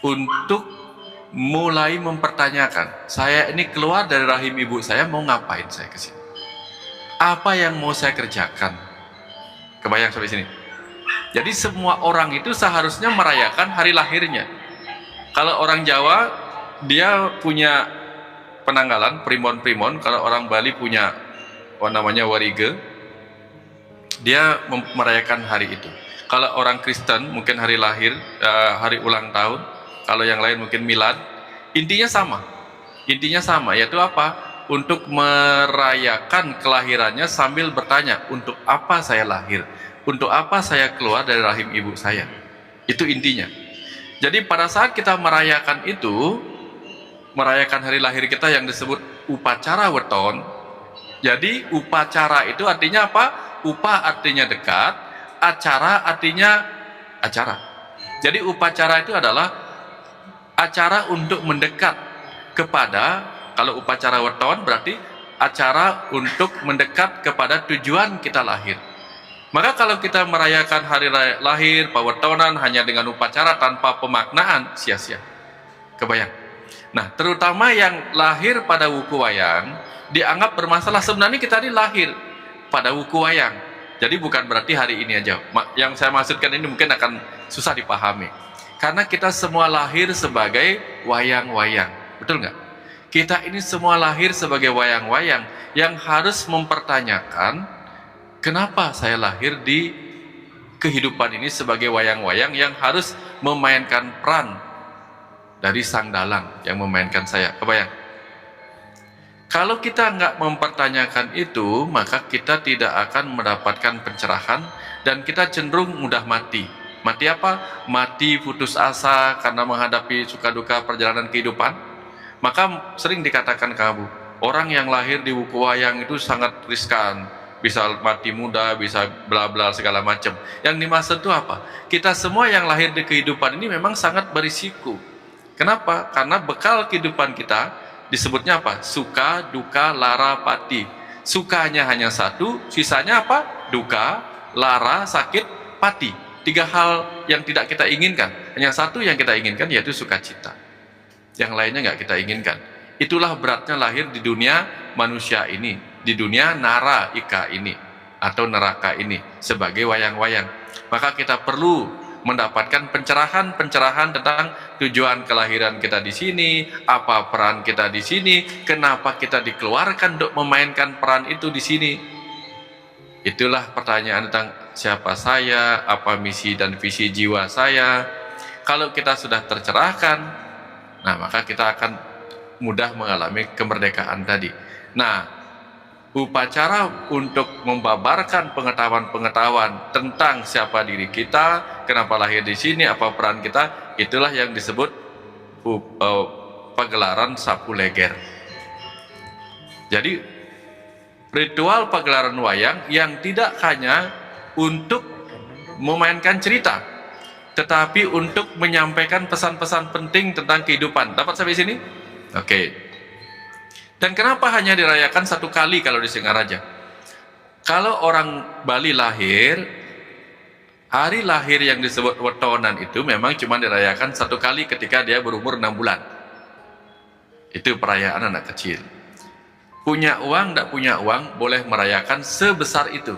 untuk mulai mempertanyakan, saya ini keluar dari rahim ibu saya, mau ngapain saya ke sini? Apa yang mau saya kerjakan? Kebayang sampai sini? Jadi semua orang itu seharusnya merayakan hari lahirnya. Kalau orang Jawa, dia punya penanggalan, primon-primon. Kalau orang Bali punya namanya warige, dia merayakan hari itu. Kalau orang Kristen mungkin hari lahir, hari ulang tahun. Kalau yang lain mungkin milad. Intinya sama, yaitu apa? Untuk merayakan kelahirannya sambil bertanya, untuk apa saya lahir? Untuk apa saya keluar dari rahim ibu saya? Itu intinya. Jadi pada saat kita merayakan itu, merayakan hari lahir kita yang disebut upacara weton. Jadi upacara itu artinya apa? Upa artinya dekat, acara artinya acara. Jadi upacara itu adalah acara untuk mendekat kepada, kalau upacara weton berarti acara untuk mendekat kepada tujuan kita lahir. Maka kalau kita merayakan hari lahir, pawetonan hanya dengan upacara tanpa pemaknaan, sia-sia. Kebayang? Nah, terutama yang lahir pada wuku wayang, dianggap bermasalah. Sebenarnya kita ini lahir pada wuku wayang. Jadi bukan berarti hari ini aja. Yang saya maksudkan ini mungkin akan susah dipahami. Karena kita semua lahir sebagai wayang-wayang. Betul nggak? Kita ini semua lahir sebagai wayang-wayang yang harus mempertanyakan, kenapa saya lahir di kehidupan ini sebagai wayang-wayang yang harus memainkan peran dari sang dalang yang memainkan saya. Kebayang? Kalau kita nggak mempertanyakan itu, maka kita tidak akan mendapatkan pencerahan dan kita cenderung mudah mati. Mati apa? Mati putus asa karena menghadapi suka duka perjalanan kehidupan. Maka sering dikatakan kamu, orang yang lahir di wuku wayang itu sangat riskan, bisa mati muda, bisa bla bla segala macam. Yang dimaksud itu apa? Kita semua yang lahir di kehidupan ini memang sangat berisiko. Kenapa? Karena bekal kehidupan kita disebutnya apa? Suka, duka, lara, pati. Sukanya hanya satu, sisanya apa? Duka, lara, sakit, pati. 3 hal yang tidak kita inginkan. Hanya satu yang kita inginkan, yaitu sukacita. Yang lainnya nggak kita inginkan. Itulah beratnya lahir di dunia manusia ini, di dunia nara ika ini atau neraka ini sebagai wayang-wayang. Maka kita perlu mendapatkan pencerahan tentang tujuan kelahiran kita di sini, apa peran kita di sini, kenapa kita dikeluarkan untuk memainkan peran itu di sini. Itulah pertanyaan tentang siapa saya, apa misi dan visi jiwa saya. Kalau kita sudah tercerahkan, nah maka kita akan mudah mengalami kemerdekaan tadi. Nah, upacara untuk membabarkan pengetahuan-pengetahuan tentang siapa diri kita, kenapa lahir di sini, apa peran kita, itulah yang disebut pagelaran sapu leger. Jadi ritual pagelaran wayang yang tidak hanya untuk memainkan cerita, tetapi untuk menyampaikan pesan-pesan penting tentang kehidupan. Dapat sampai sini? Oke. Dan kenapa hanya dirayakan 1 kali kalau di Singaraja? Kalau orang Bali lahir, hari lahir yang disebut wetonan itu memang cuma dirayakan 1 kali ketika dia berumur 6 bulan. Itu perayaan anak kecil. Punya uang, tidak punya uang, boleh merayakan sebesar itu.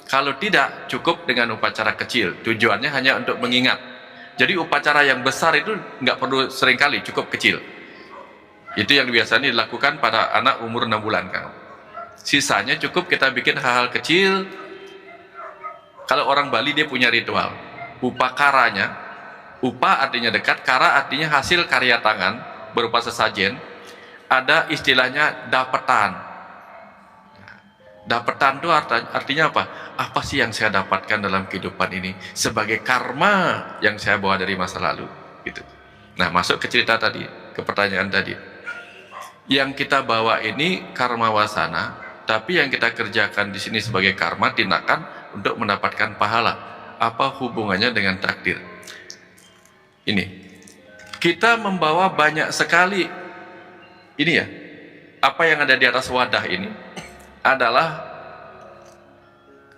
Kalau tidak, cukup dengan upacara kecil. Tujuannya hanya untuk mengingat. Jadi upacara yang besar itu nggak perlu sering kali, cukup kecil. Itu yang biasanya dilakukan pada anak umur 6 bulan kan. Sisanya cukup kita bikin hal-hal kecil. Kalau orang Bali dia punya ritual. Upakaranya, upa artinya dekat, kara artinya hasil karya tangan berupa sesajen. Ada istilahnya dapetan. Dapetan itu artinya apa? Apa sih yang saya dapatkan dalam kehidupan ini sebagai karma yang saya bawa dari masa lalu gitu. Nah, masuk ke cerita tadi, ke pertanyaan tadi. Yang kita bawa ini karma wasana, tapi yang kita kerjakan di sini sebagai karma tindakan untuk mendapatkan pahala. Apa hubungannya dengan takdir? Ini. Kita membawa banyak sekali ini ya. Apa yang ada di atas wadah ini adalah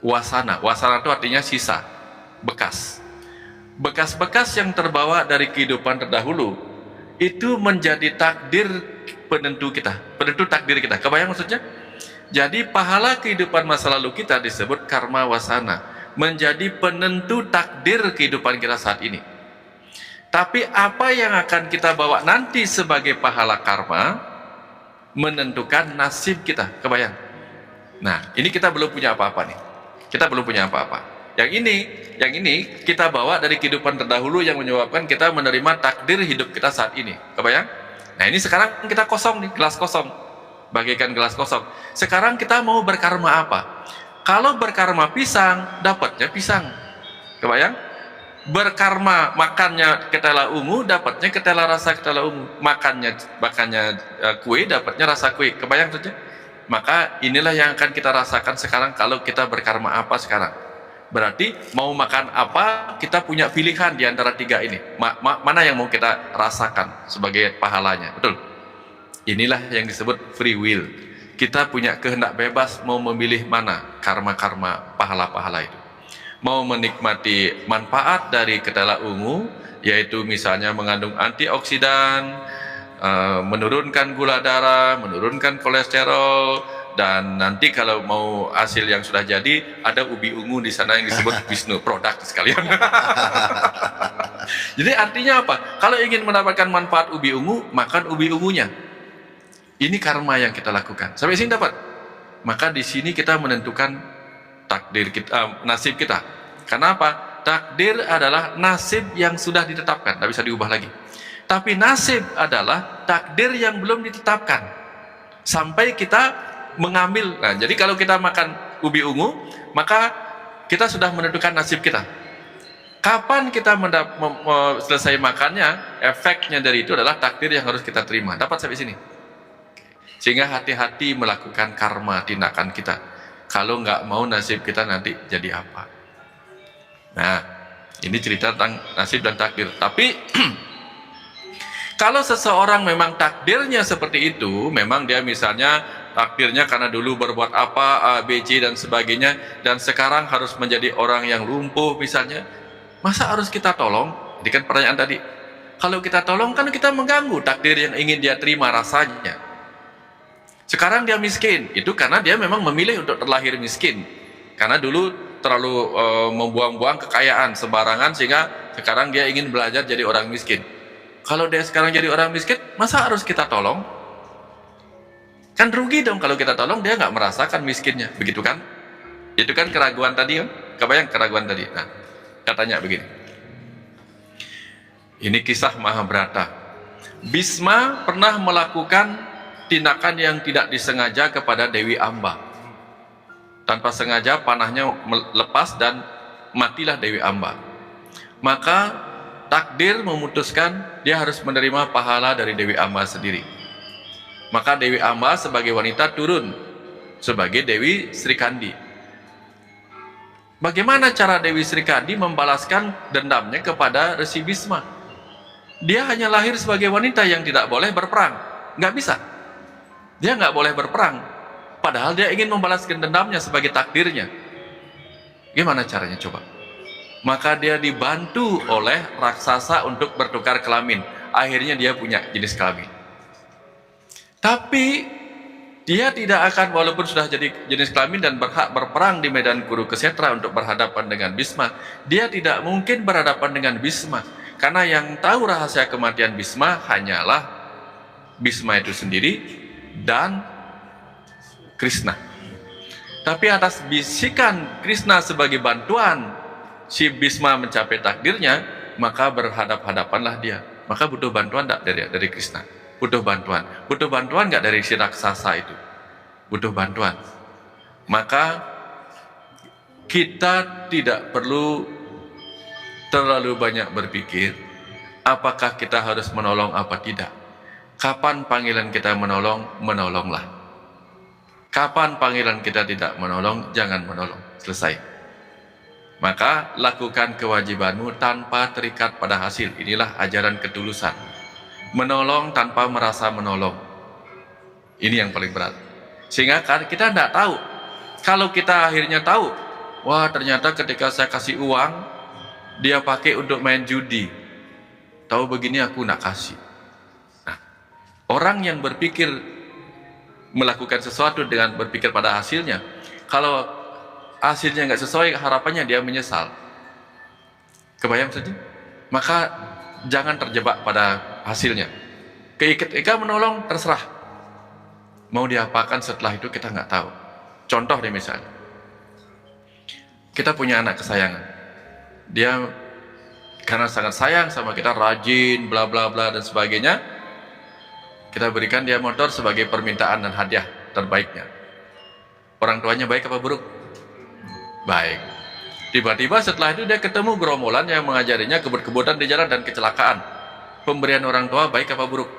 wasana. Wasana itu artinya sisa, bekas. Bekas-bekas yang terbawa dari kehidupan terdahulu itu menjadi takdir penentu kita, penentu takdir kita. Kebayang maksudnya? Jadi pahala kehidupan masa lalu kita disebut karma wasana, menjadi penentu takdir kehidupan kita saat ini. Tapi apa yang akan kita bawa nanti sebagai pahala karma menentukan nasib kita. Kebayang? Nah, ini kita belum punya apa-apa nih. Kita belum punya apa-apa. Yang ini kita bawa dari kehidupan terdahulu yang menyebabkan kita menerima takdir hidup kita saat ini. Kebayang? Nah, ini sekarang kita kosong nih, gelas kosong. Bagaikan gelas kosong. Sekarang kita mau berkarma apa? Kalau berkarma pisang, dapatnya pisang. Kebayang? Berkarma makannya ketela ungu, dapatnya ketela rasa ketela ungu. Makannya kue, dapatnya rasa kue. Kebayang saja? Maka inilah yang akan kita rasakan sekarang kalau kita berkarma apa sekarang. Berarti mau makan apa, kita punya pilihan di antara tiga ini. Mana yang mau kita rasakan sebagai pahalanya. Betul? Inilah yang disebut free will. Kita punya kehendak bebas mau memilih mana karma-karma pahala-pahala itu. Mau menikmati manfaat dari ketela ungu, yaitu misalnya mengandung antioksidan, menurunkan gula darah, menurunkan kolesterol, dan nanti kalau mau hasil yang sudah jadi, ada ubi ungu di sana yang disebut Wisnu, produk sekalian. Jadi artinya apa? Kalau ingin mendapatkan manfaat ubi ungu, makan ubi ungunya. Ini karma yang kita lakukan. Sampai sini dapat. Maka di sini kita menentukan takdir kita, nasib kita. Karena apa? Takdir adalah nasib yang sudah ditetapkan, tidak bisa diubah lagi. Tapi nasib adalah takdir yang belum ditetapkan. Sampai kita mengambil. Nah, jadi kalau kita makan ubi ungu, maka kita sudah menentukan nasib kita. Kapan kita selesai makannya, efeknya dari itu adalah takdir yang harus kita terima. Dapat sampai sini? Sehingga hati-hati melakukan karma tindakan kita. Kalau nggak mau nasib kita nanti jadi apa? Nah, ini cerita tentang nasib dan takdir. Tapi kalau seseorang memang takdirnya seperti itu, memang dia misalnya takdirnya karena dulu berbuat apa, A, B, C dan sebagainya, dan sekarang harus menjadi orang yang lumpuh misalnya, masa harus kita tolong? Ini kan pertanyaan tadi. Kalau kita tolong kan kita mengganggu takdir yang ingin dia terima rasanya. Sekarang dia miskin, itu karena dia memang memilih untuk terlahir miskin. Karena dulu terlalu membuang-buang kekayaan sembarangan, sehingga sekarang dia ingin belajar jadi orang miskin. Kalau dia sekarang jadi orang miskin, masa harus kita tolong? Kan rugi dong kalau kita tolong, dia nggak merasakan miskinnya, begitu kan? Itu kan keraguan tadi kan? Kebayang keraguan tadi? Nah, katanya begini. Ini kisah Mahabharata. Bhisma pernah melakukan tindakan yang tidak disengaja kepada Dewi Amba. Tanpa sengaja panahnya lepas dan matilah Dewi Amba. Maka takdir memutuskan dia harus menerima pahala dari Dewi Amba sendiri. Maka Dewi Amba sebagai wanita turun sebagai Dewi Srikandi. Bagaimana cara Dewi Srikandi membalaskan dendamnya kepada Resi Bhisma? Dia hanya lahir sebagai wanita yang tidak boleh berperang. Nggak bisa. Dia nggak boleh berperang. Padahal dia ingin membalaskan dendamnya sebagai takdirnya. Gimana caranya coba? Maka dia dibantu oleh raksasa untuk bertukar kelamin. Akhirnya dia punya jenis kelamin. Tapi dia tidak akan, walaupun sudah jadi jenis kelamin dan berhak berperang di medan Kurukshetra untuk berhadapan dengan Bhisma, dia tidak mungkin berhadapan dengan Bhisma. Karena yang tahu rahasia kematian Bhisma hanyalah Bhisma itu sendiri dan Krishna. Tapi atas bisikan Krishna sebagai bantuan si Bhisma mencapai takdirnya, maka berhadap-hadapanlah dia. Maka butuh bantuan tidak dari Krishna? Butuh bantuan. Butuh bantuan nggak dari si raksasa itu? Butuh bantuan. Maka kita tidak perlu terlalu banyak berpikir apakah kita harus menolong apa tidak. Kapan panggilan kita menolong, menolonglah. Kapan panggilan kita tidak menolong, jangan menolong. Selesai. Maka lakukan kewajibanmu tanpa terikat pada hasil. Inilah ajaran ketulusan. Menolong tanpa merasa menolong. Ini yang paling berat. Sehingga kita tidak tahu. Kalau kita akhirnya tahu, wah ternyata ketika saya kasih uang, dia pakai untuk main judi. Tahu begini aku nak kasih. Orang yang berpikir melakukan sesuatu dengan berpikir pada hasilnya, kalau hasilnya nggak sesuai harapannya, dia menyesal. Kebayang saja? Maka jangan terjebak pada hasilnya. Ketika menolong terserah. Mau diapakan setelah itu kita nggak tahu. Contoh deh misalnya, kita punya anak kesayangan. Dia karena sangat sayang sama kita, rajin, bla bla bla dan sebagainya. Kita berikan dia motor sebagai permintaan dan hadiah terbaiknya. Orang tuanya baik apa buruk? baik. Tiba-tiba setelah itu dia ketemu gerombolan yang mengajarinya kebut-kebutan di jalan dan kecelakaan. Pemberian orang tua baik apa buruk?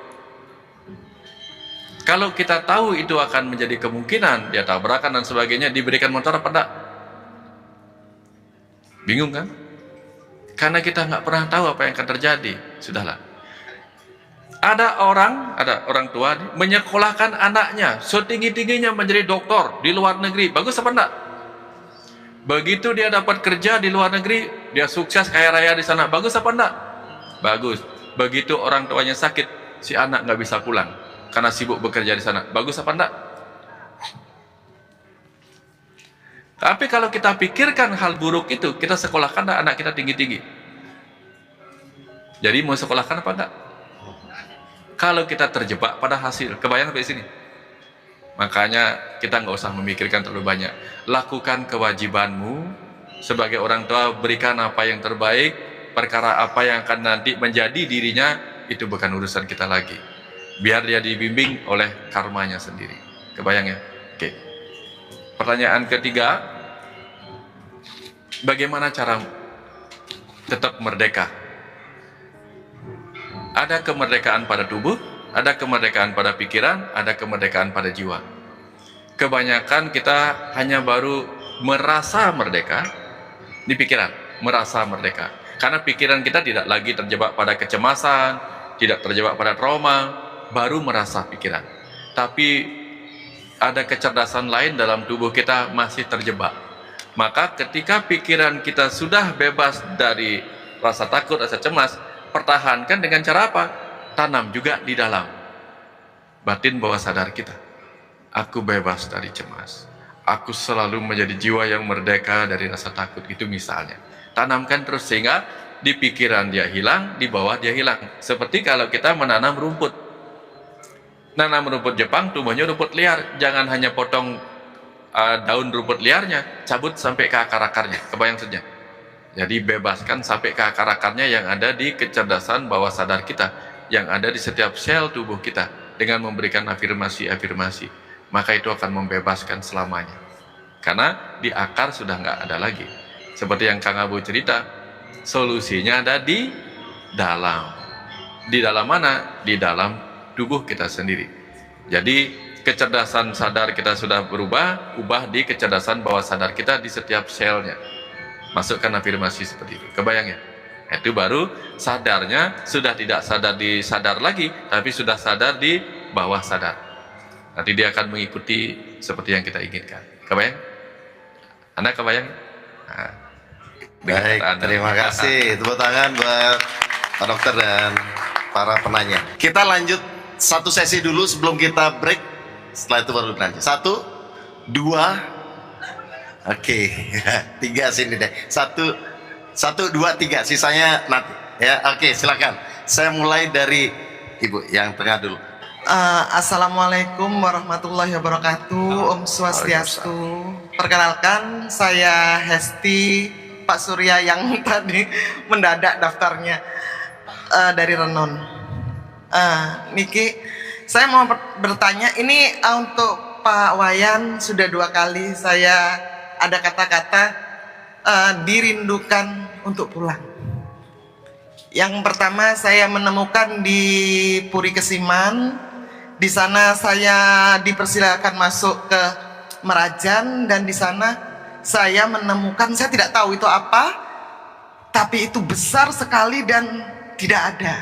Kalau kita tahu itu akan menjadi kemungkinan, dia tabrakan dan sebagainya, diberikan motor apa enggak? Bingung kan? Karena kita nggak pernah tahu apa yang akan terjadi. Sudahlah. Ada orang tua menyekolahkan anaknya setinggi-tingginya menjadi doktor di luar negeri. Bagus apa enggak? Begitu dia dapat kerja di luar negeri, dia sukses kaya raya di sana. Bagus apa enggak? Bagus. Begitu orang tuanya sakit, si anak nggak bisa pulang karena sibuk bekerja di sana. Bagus apa enggak? Tapi kalau kita pikirkan hal buruk itu, kita sekolahkan anak kita tinggi-tinggi. Jadi mau sekolahkan apa enggak? Kalau kita terjebak pada hasil, kebayang sampai sini. Makanya kita nggak usah memikirkan terlalu banyak. Lakukan kewajibanmu sebagai orang tua, berikan apa yang terbaik. Perkara apa yang akan nanti menjadi dirinya, itu bukan urusan kita lagi. Biar dia dibimbing oleh karmanya sendiri. Kebayang ya? Oke. Pertanyaan ketiga, bagaimana cara tetap merdeka? Ada kemerdekaan pada tubuh, ada kemerdekaan pada pikiran, ada kemerdekaan pada jiwa. Kebanyakan kita hanya baru merasa merdeka di pikiran, merasa merdeka. Karena pikiran kita tidak lagi terjebak pada kecemasan, tidak terjebak pada trauma, baru merasa pikiran. Tapi ada kecerdasan lain dalam tubuh kita masih terjebak. Maka ketika pikiran kita sudah bebas dari rasa takut, rasa cemas, pertahankan dengan cara apa? Tanam juga di dalam batin bawah sadar kita. Aku bebas dari cemas. Aku selalu menjadi jiwa yang merdeka dari rasa takut, gitu misalnya. Tanamkan terus sehingga di pikiran dia hilang, di bawah dia hilang. Seperti kalau kita menanam rumput. Nanam rumput Jepang, tumbuhnya rumput liar. Jangan hanya potong daun rumput liarnya, cabut sampai ke akar-akarnya. Kebayang saja. Jadi bebaskan sampai ke akar-akarnya yang ada di kecerdasan bawah sadar kita, yang ada di setiap sel tubuh kita, dengan memberikan afirmasi-afirmasi. Maka itu akan membebaskan selamanya. Karena di akar sudah nggak ada lagi. Seperti yang Kang Abu cerita, solusinya ada di dalam. Di dalam mana? Di dalam tubuh kita sendiri. Jadi kecerdasan sadar kita sudah berubah, ubah di kecerdasan bawah sadar kita di setiap selnya. Masukkan afirmasi seperti itu. Kebayang ya? Itu baru sadarnya sudah tidak sadar di sadar lagi, tapi sudah sadar di bawah sadar. Nanti dia akan mengikuti seperti yang kita inginkan. Kebayang? Anda kebayang? Nah, Baik, terima kasih. Tepuk tangan buat Pak Dokter dan para penanya. Kita lanjut satu sesi dulu sebelum kita break. Setelah itu baru lanjut. 1, 2, oke, 3 sini deh. 1, 2, 3. Sisanya nanti. Ya, oke, silakan. Saya mulai dari Ibu yang tengah dulu. Assalamualaikum warahmatullahi wabarakatuh. Om Swastiastu. Perkenalkan, saya Hesti, Pak Surya yang tadi mendadak daftarnya dari Renon. Niki, saya mau bertanya, ini untuk Pak Wayan. Sudah 2 kali saya ada kata-kata dirindukan untuk pulang. Yang pertama saya menemukan di Puri Kesiman. Di sana saya dipersilakan masuk ke Merajan, dan di sana saya menemukan, saya tidak tahu itu apa, tapi itu besar sekali dan tidak ada.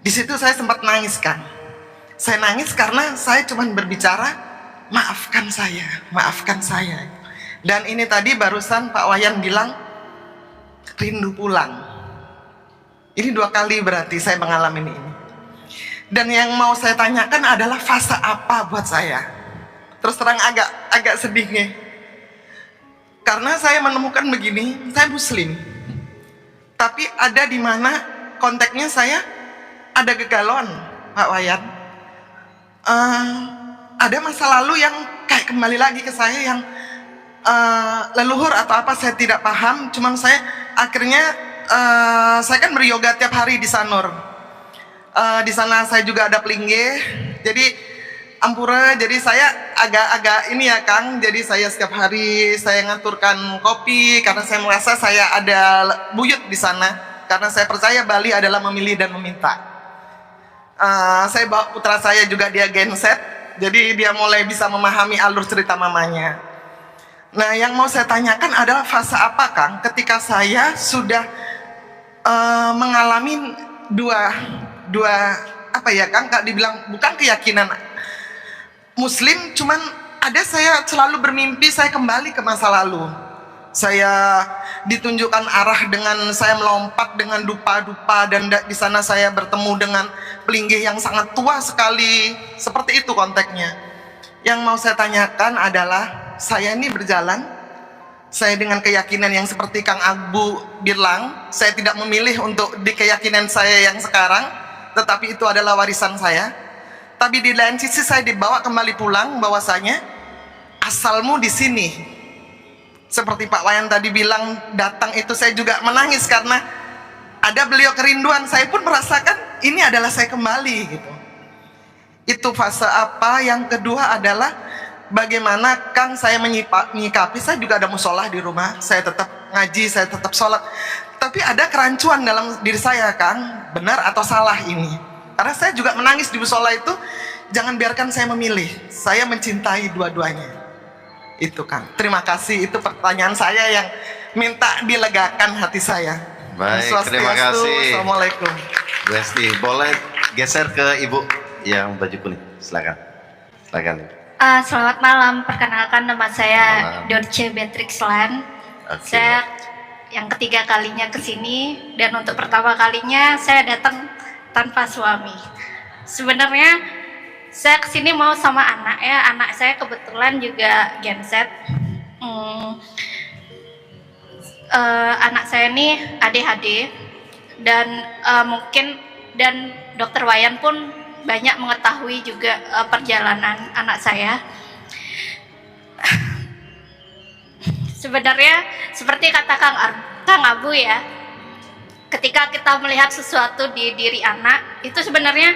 Di situ saya sempat nangis kan. Saya nangis karena saya cuma berbicara, maafkan saya, maafkan saya. Dan ini tadi barusan Pak Wayan bilang rindu pulang. Ini 2 kali berarti saya mengalami ini. Dan yang mau saya tanyakan adalah fase apa buat saya. Terus terang agak sedih nih. Karena saya menemukan begini, saya Muslim. Tapi ada di mana konteksnya saya ada kegalauan, Pak Wayan. Ada masa lalu yang kayak kembali lagi ke saya yang leluhur atau apa saya tidak paham. Cuman saya akhirnya saya kan beryoga tiap hari di Sanur. Di sana saya juga ada pelingge. Jadi Ampura. Jadi saya agak ini ya Kang, jadi saya setiap hari saya ngaturkan kopi karena saya merasa saya ada buyut di sana, karena saya percaya Bali adalah memilih dan meminta. Saya bawa putra saya juga, dia genset, jadi dia mulai bisa memahami alur cerita mamanya. Nah, yang mau saya tanyakan adalah fase apa Kang ketika saya sudah mengalami dua apa ya Kang, Kak dibilang bukan keyakinan Muslim, cuman ada saya selalu bermimpi saya kembali ke masa lalu. Saya ditunjukkan arah dengan saya melompat dengan dupa-dupa, dan di sana saya bertemu dengan pelinggih yang sangat tua sekali. Seperti itu konteksnya. Yang mau saya tanyakan adalah saya ini berjalan, saya dengan keyakinan yang seperti Kang Abu bilang, saya tidak memilih untuk di keyakinan saya yang sekarang, tetapi itu adalah warisan saya. Tapi di lain sisi saya dibawa kembali pulang bahwasanya asalmu di sini. Seperti Pak Wayan tadi bilang, datang itu saya juga menangis karena ada beliau kerinduan. Saya pun merasakan ini adalah saya kembali gitu. Itu fase apa. Yang kedua adalah bagaimana Kang saya menyikapi. Saya juga ada musola di rumah, saya tetap ngaji, saya tetap sholat. Tapi ada kerancuan dalam diri saya Kang, benar atau salah ini. Karena saya juga menangis di musola itu. Jangan biarkan saya memilih, saya mencintai dua-duanya. Itu Kang, terima kasih. Itu pertanyaan saya yang minta dilegakan hati saya. Baik, terima kasih. Assalamualaikum. Bu Esti, boleh geser ke Ibu yang baju kuning, silakan. Silakan. Selamat malam, perkenalkan nama saya Malam. Dorce Beatrix Lan. Oke. Saya yang ketiga kalinya ke sini, dan untuk pertama kalinya saya datang tanpa suami. Sebenarnya saya ke sini mau sama anak ya, anak saya kebetulan juga genset. Anak saya ini ADHD, dan mungkin dan Dokter Wayan pun banyak mengetahui juga perjalanan anak saya. Sebenarnya seperti kata Kang Abu ya, ketika kita melihat sesuatu di diri anak, itu sebenarnya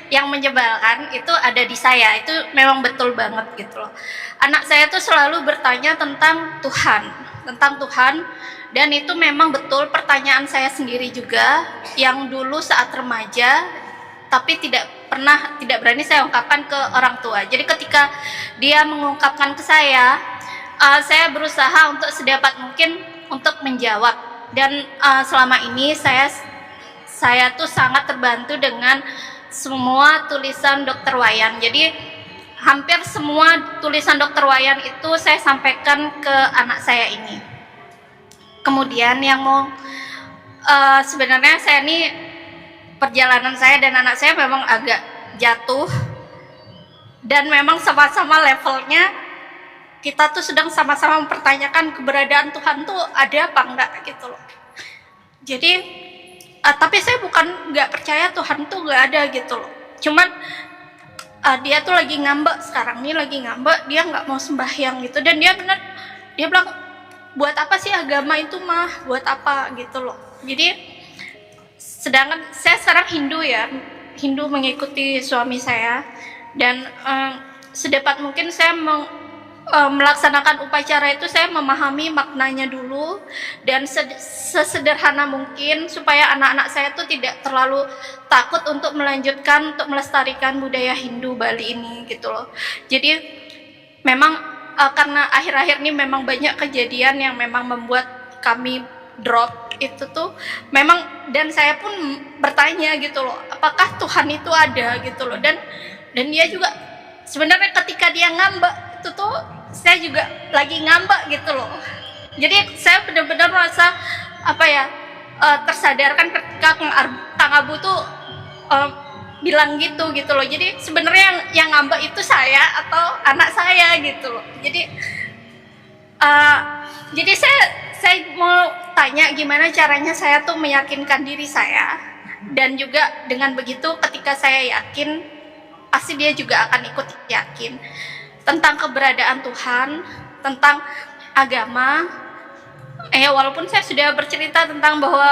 yang menyebalkan itu ada di saya. Itu memang betul banget gitu loh. Anak saya tuh selalu bertanya tentang Tuhan, dan itu memang betul pertanyaan saya sendiri juga, yang dulu saat remaja tapi tidak berani saya ungkapkan ke orang tua. Jadi ketika dia mengungkapkan ke saya berusaha untuk sedapat mungkin untuk menjawab. Dan selama ini saya tuh sangat terbantu dengan semua tulisan Dokter Wayan. Jadi hampir semua tulisan Dokter Wayan itu saya sampaikan ke anak saya ini. Kemudian yang mau sebenarnya saya ini, perjalanan saya dan anak saya memang agak jatuh, dan memang sama-sama levelnya kita tuh sedang sama-sama mempertanyakan keberadaan Tuhan tuh ada apa enggak gitu loh. Jadi tapi saya bukan nggak percaya Tuhan tuh nggak ada gitu loh. Cuman dia tuh lagi ngambek, sekarang ini lagi ngambek, dia nggak mau sembahyang gitu. Dan dia bilang, buat apa sih agama itu mah, buat apa gitu loh. Jadi sedangkan saya sekarang Hindu mengikuti suami saya, dan sedapat mungkin saya melaksanakan upacara itu, saya memahami maknanya dulu, dan sesederhana mungkin supaya anak-anak saya tuh tidak terlalu takut untuk melanjutkan, untuk melestarikan budaya Hindu Bali ini gitu loh. Jadi memang karena akhir-akhir ini memang banyak kejadian yang memang membuat kami drop itu tuh memang, dan saya pun bertanya gitu loh, apakah Tuhan itu ada gitu loh. Dan dia juga sebenarnya ketika dia ngambek itu tuh saya juga lagi ngambek gitu loh. Jadi saya benar-benar merasa tersadarkan ketika Kang Abu tuh bilang gitu loh. Jadi sebenarnya yang ngambek itu saya atau anak saya gitu loh. Jadi saya mau tanya gimana caranya saya tuh meyakinkan diri saya, dan juga dengan begitu ketika saya yakin pasti dia juga akan ikut yakin tentang keberadaan Tuhan, tentang agama. Walaupun saya sudah bercerita tentang bahwa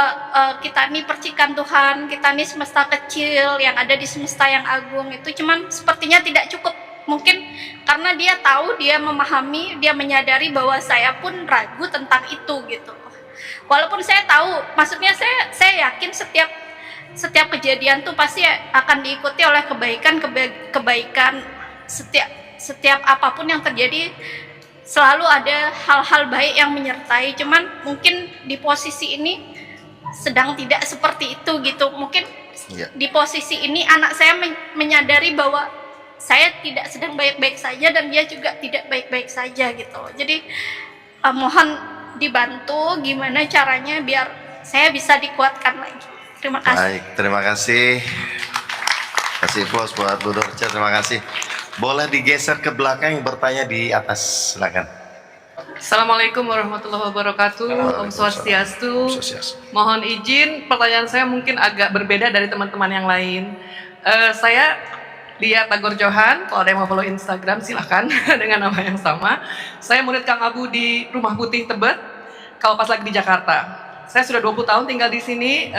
kita ini percikan Tuhan, kita ini semesta kecil yang ada di semesta yang agung, itu cuman sepertinya tidak cukup Mungkin karena dia tahu, dia memahami, dia menyadari bahwa saya pun ragu tentang itu gitu. Walaupun saya tahu, maksudnya saya yakin setiap kejadian tuh pasti akan diikuti oleh kebaikan. Setiap apapun yang terjadi selalu ada hal-hal baik yang menyertai. Cuman mungkin di posisi ini sedang tidak seperti itu gitu. Mungkin di posisi ini anak saya menyadari bahwa saya tidak sedang baik-baik saja dan dia juga tidak baik-baik saja gitu. Jadi mohon dibantu gimana caranya biar saya bisa dikuatkan lagi. Terima kasih. Baik, terima kasih. Kasih applause buat Bu Dorce, terima kasih. Boleh digeser ke belakang yang bertanya di atas, silakan. Assalamualaikum warahmatullahi wabarakatuh. Om Swastiastu. Mohon izin, pertanyaan saya mungkin agak berbeda dari teman-teman yang lain. Saya Lia Tagor Johan, kalau ada yang mau follow Instagram silahkan dengan nama yang sama. Saya murid Kang Abu di Rumah Putih Tebet, kalau pas lagi di Jakarta. Saya sudah 20 tahun tinggal di sini,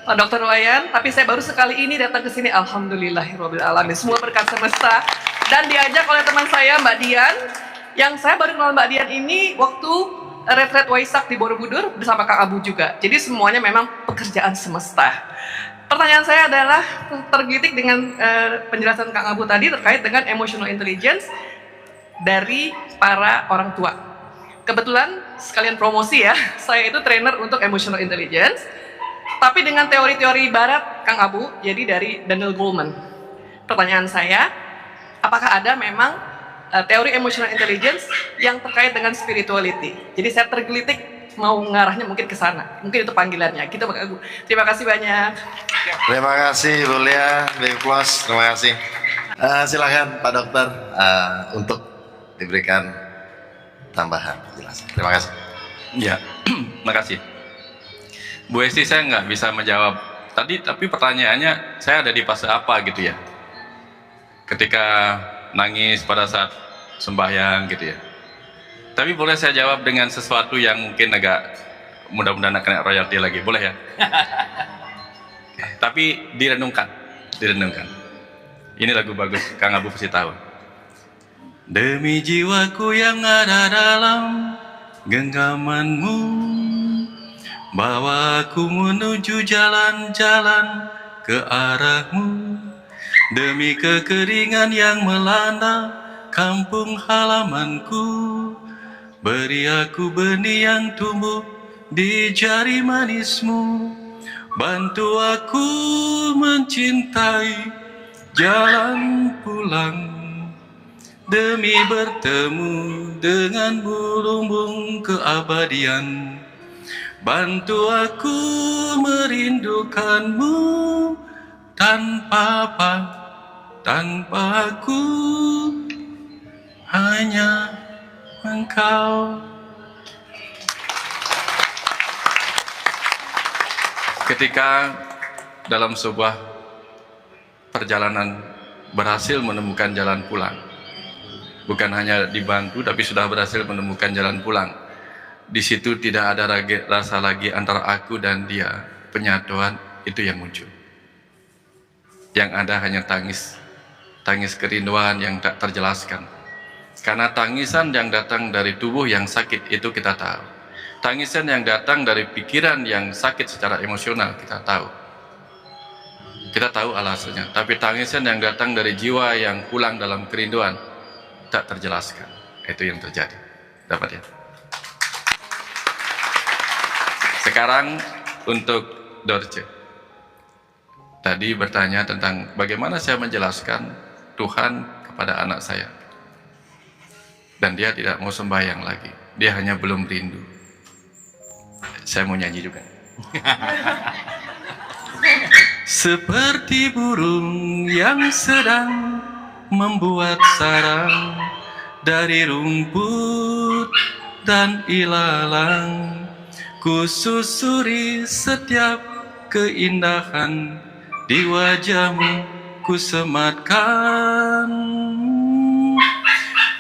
Pak Dr. Wayan, tapi saya baru sekali ini datang ke sini. Alhamdulillahirabbil alamin. Semua berkat semesta dan diajak oleh teman saya Mbak Dian, yang saya baru kenal Mbak Dian ini waktu retret Waisak di Borobudur bersama Kang Abu juga. Jadi semuanya memang pekerjaan semesta. Pertanyaan saya adalah tergelitik dengan penjelasan Kang Abu tadi terkait dengan emotional intelligence dari para orang tua. Kebetulan sekalian promosi ya, saya itu trainer untuk emotional intelligence, tapi dengan teori-teori barat Kang Abu, jadi dari Daniel Goleman. Pertanyaan saya, apakah ada memang teori emotional intelligence yang terkait dengan spirituality? Jadi saya tergelitik mau ngarahnya mungkin ke sana, mungkin itu panggilannya. Kita Kang Abu. Terima kasih banyak. Terima kasih Bu Lia, big applause, terima kasih. Silakan Pak Dokter untuk diberikan tambahan penjelasan. Terima kasih. Ya, terima kasih. Bu Esti, saya nggak bisa menjawab tadi, tapi pertanyaannya saya ada di fase apa gitu ya? Ketika nangis pada saat sembahyang gitu ya. Tapi boleh saya jawab dengan sesuatu yang mungkin agak mudah-mudahan kena royalti lagi, boleh ya? Tapi direnungkan. Ini lagu bagus, Kang Abu pasti tahu. Demi jiwaku yang ada dalam genggamanmu, bawa aku menuju jalan-jalan ke arahmu. Demi kekeringan yang melanda kampung halamanku, beri aku benih yang tumbuh di jari manismu. Bantu aku mencintai jalan pulang, demi bertemu denganmu lumbung keabadian. Bantu aku merindukanmu tanpa aku, hanya engkau. Ketika dalam sebuah perjalanan berhasil menemukan jalan pulang, bukan hanya dibantu tapi sudah berhasil menemukan jalan pulang, di situ tidak ada rasa lagi antara aku dan dia, penyatuan itu yang muncul. Yang ada hanya tangis kerinduan yang tak terjelaskan. Karena tangisan yang datang dari tubuh yang sakit itu kita tahu. Tangisan yang datang dari pikiran yang sakit secara emosional kita tahu. Kita tahu alasannya. Tapi tangisan yang datang dari jiwa yang pulang dalam kerinduan tak terjelaskan. Itu yang terjadi. Dapat ya? Sekarang untuk Dorce. Tadi bertanya tentang bagaimana saya menjelaskan Tuhan kepada anak saya. Dan dia tidak mau sembahyang lagi. Dia hanya belum rindu. Saya mau nyanyi juga. Seperti burung yang sedang membuat sarang dari rumput dan ilalang, ku susuri setiap keindahan di wajahmu, ku sematkan.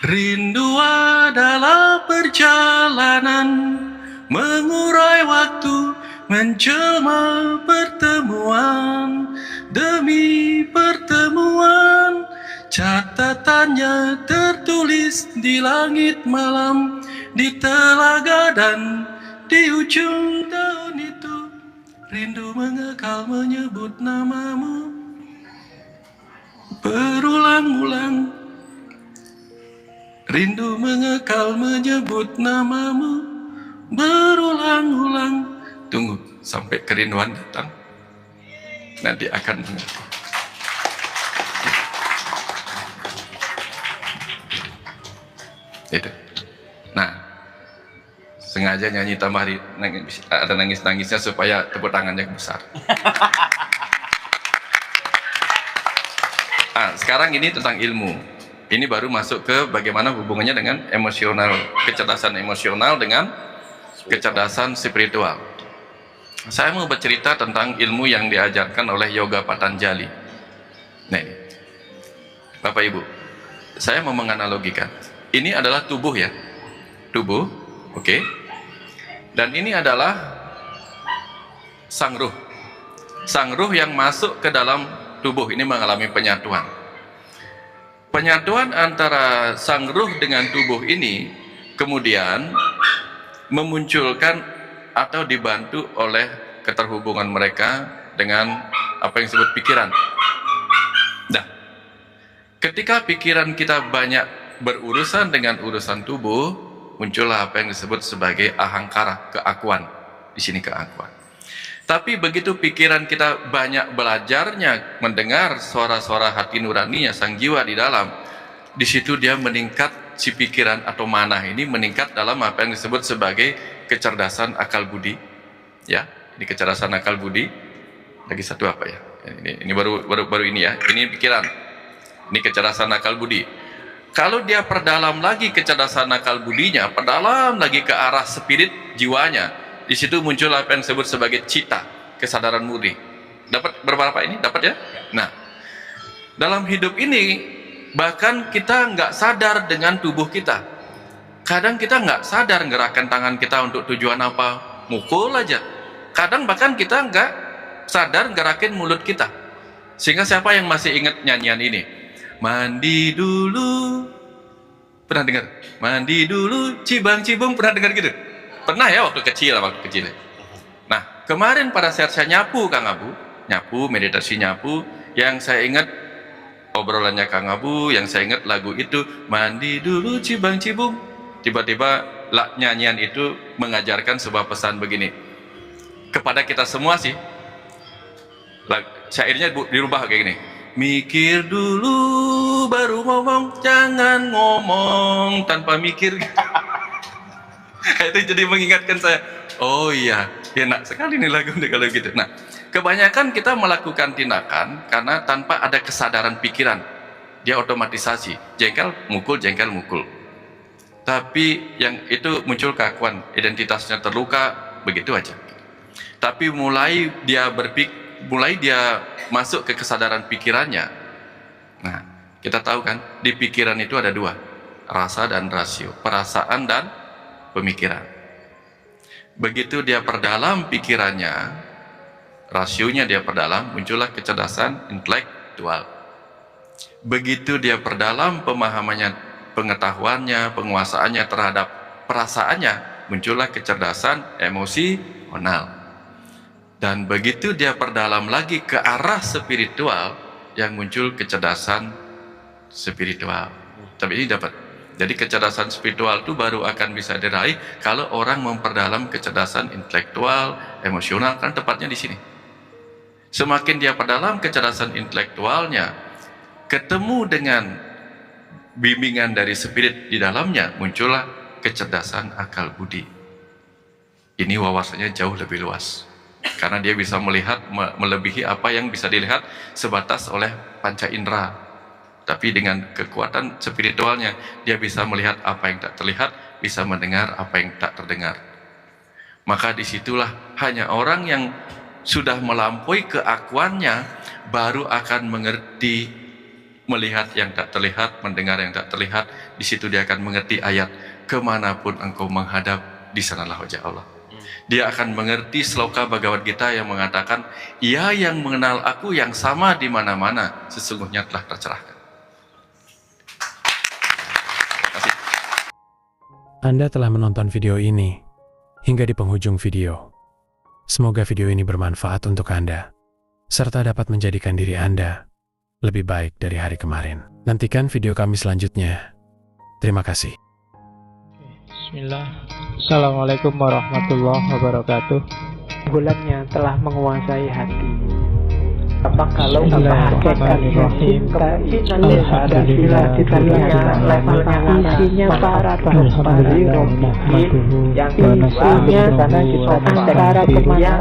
Rindu adalah perjalanan, mengurai waktu, menjelma pertemuan demi pertemuan. Catatannya tertulis di langit malam, di telaga dan di ujung tahun itu. Rindu mengekal menyebut namamu berulang-ulang. Rindu mengekal menyebut namamu berulang-ulang. Tunggu sampai kerinduan datang, nanti akan mengerti. Itu. Nah, sengaja nyanyi tambah ada nangis-nangisnya supaya tepuk tangannya besar. Nah, sekarang ini tentang ilmu. Ini baru masuk ke bagaimana hubungannya dengan emosional, kecerdasan emosional dengan kecerdasan spiritual. Saya mau bercerita tentang ilmu yang diajarkan oleh Yoga Patanjali. Nah ini, Bapak Ibu, saya mau menganalogikan. Ini adalah tubuh ya, tubuh, oke. Dan ini adalah sang ruh. Sang ruh yang masuk ke dalam tubuh ini mengalami penyatuan. Penyatuan antara sang ruh dengan tubuh ini kemudian memunculkan atau dibantu oleh keterhubungan mereka dengan apa yang disebut pikiran. Nah, ketika pikiran kita banyak berurusan dengan urusan tubuh, muncullah apa yang disebut sebagai ahangkara, keakuan. Di sini keakuan. Tapi begitu pikiran kita banyak belajarnya mendengar suara-suara hati nuraninya sang jiwa di dalam, di situ dia meningkat, si pikiran atau manah ini meningkat dalam apa yang disebut sebagai kecerdasan akal budi. Ya, ini kecerdasan akal budi. Lagi satu apa ya? Ini baru ini ya. Ini pikiran. Ini kecerdasan akal budi. Kalau dia perdalam lagi kecerdasan akal budinya, perdalam lagi ke arah spirit jiwanya, di situ muncul apa yang disebut sebagai cita, kesadaran murni. Dapat berapa ini? Dapat ya? Nah, dalam hidup ini bahkan kita nggak sadar dengan tubuh kita. Kadang kita nggak sadar gerakan tangan kita untuk tujuan apa, mukul aja. Kadang bahkan kita nggak sadar gerakin mulut kita. Sehingga siapa yang masih ingat nyanyian ini? Mandi dulu, pernah dengar? Mandi dulu, cibang-cibung, pernah dengar gitu? Pernah ya waktu kecil. Nah, kemarin pada saat saya nyapu Kang Abu, meditasi nyapu, yang saya ingat obrolannya Kang Abu, yang saya ingat lagu itu, mandi dulu, cibang-cibung. Tiba-tiba nyanyian itu mengajarkan sebuah pesan begini kepada kita semua sih. Syairnya dirubah kayak gini. Mikir dulu baru ngomong, jangan ngomong tanpa mikir. Itu jadi mengingatkan saya, oh iya, enak sekali nih lagu kalau gitu. Nah, kebanyakan kita melakukan tindakan karena tanpa ada kesadaran pikiran. Dia otomatisasi, jengkel mukul. Tapi yang itu muncul keakuan, identitasnya terluka, begitu aja. Tapi mulai dia masuk ke kesadaran pikirannya. Nah, kita tahu kan, di pikiran itu ada dua, rasa dan rasio, perasaan dan pemikiran. Begitu dia perdalam pikirannya, rasionya dia perdalam, muncullah kecerdasan intelektual. Begitu dia perdalam pemahamannya, pengetahuannya, penguasaannya terhadap perasaannya, muncullah kecerdasan emosional. Dan begitu dia perdalam lagi ke arah spiritual, yang muncul kecerdasan spiritual. Tapi ini dapat. Jadi kecerdasan spiritual itu baru akan bisa diraih kalau orang memperdalam kecerdasan intelektual, emosional, kan tepatnya di sini. Semakin dia perdalam kecerdasan intelektualnya, ketemu dengan bimbingan dari spirit di dalamnya, muncullah kecerdasan akal budi. Ini wawasannya jauh lebih luas. Karena dia bisa melihat melebihi apa yang bisa dilihat sebatas oleh panca indera. Tapi dengan kekuatan spiritualnya, dia bisa melihat apa yang tak terlihat, bisa mendengar apa yang tak terdengar. Maka disitulah hanya orang yang sudah melampaui keakuannya baru akan mengerti, melihat yang tak terlihat, mendengar yang tak terlihat. Di situ dia akan mengerti ayat, kemanapun engkau menghadap, di sanalah wajah Allah. Dia akan mengerti sloka Bhagavad Gita yang mengatakan, ia yang mengenal aku yang sama di mana-mana, sesungguhnya telah tercerahkan. Anda telah menonton video ini hingga di penghujung video. Semoga video ini bermanfaat untuk Anda, serta dapat menjadikan diri Anda lebih baik dari hari kemarin. Nantikan video kami selanjutnya. Terima kasih. Bismillah. Assalamualaikum warahmatullahi wabarakatuh. Bulannya telah menguasai hati. Apa kalau hakikatnya cinta itu bila kita lihat levelnya isinya para bapak yang isinya antara kemana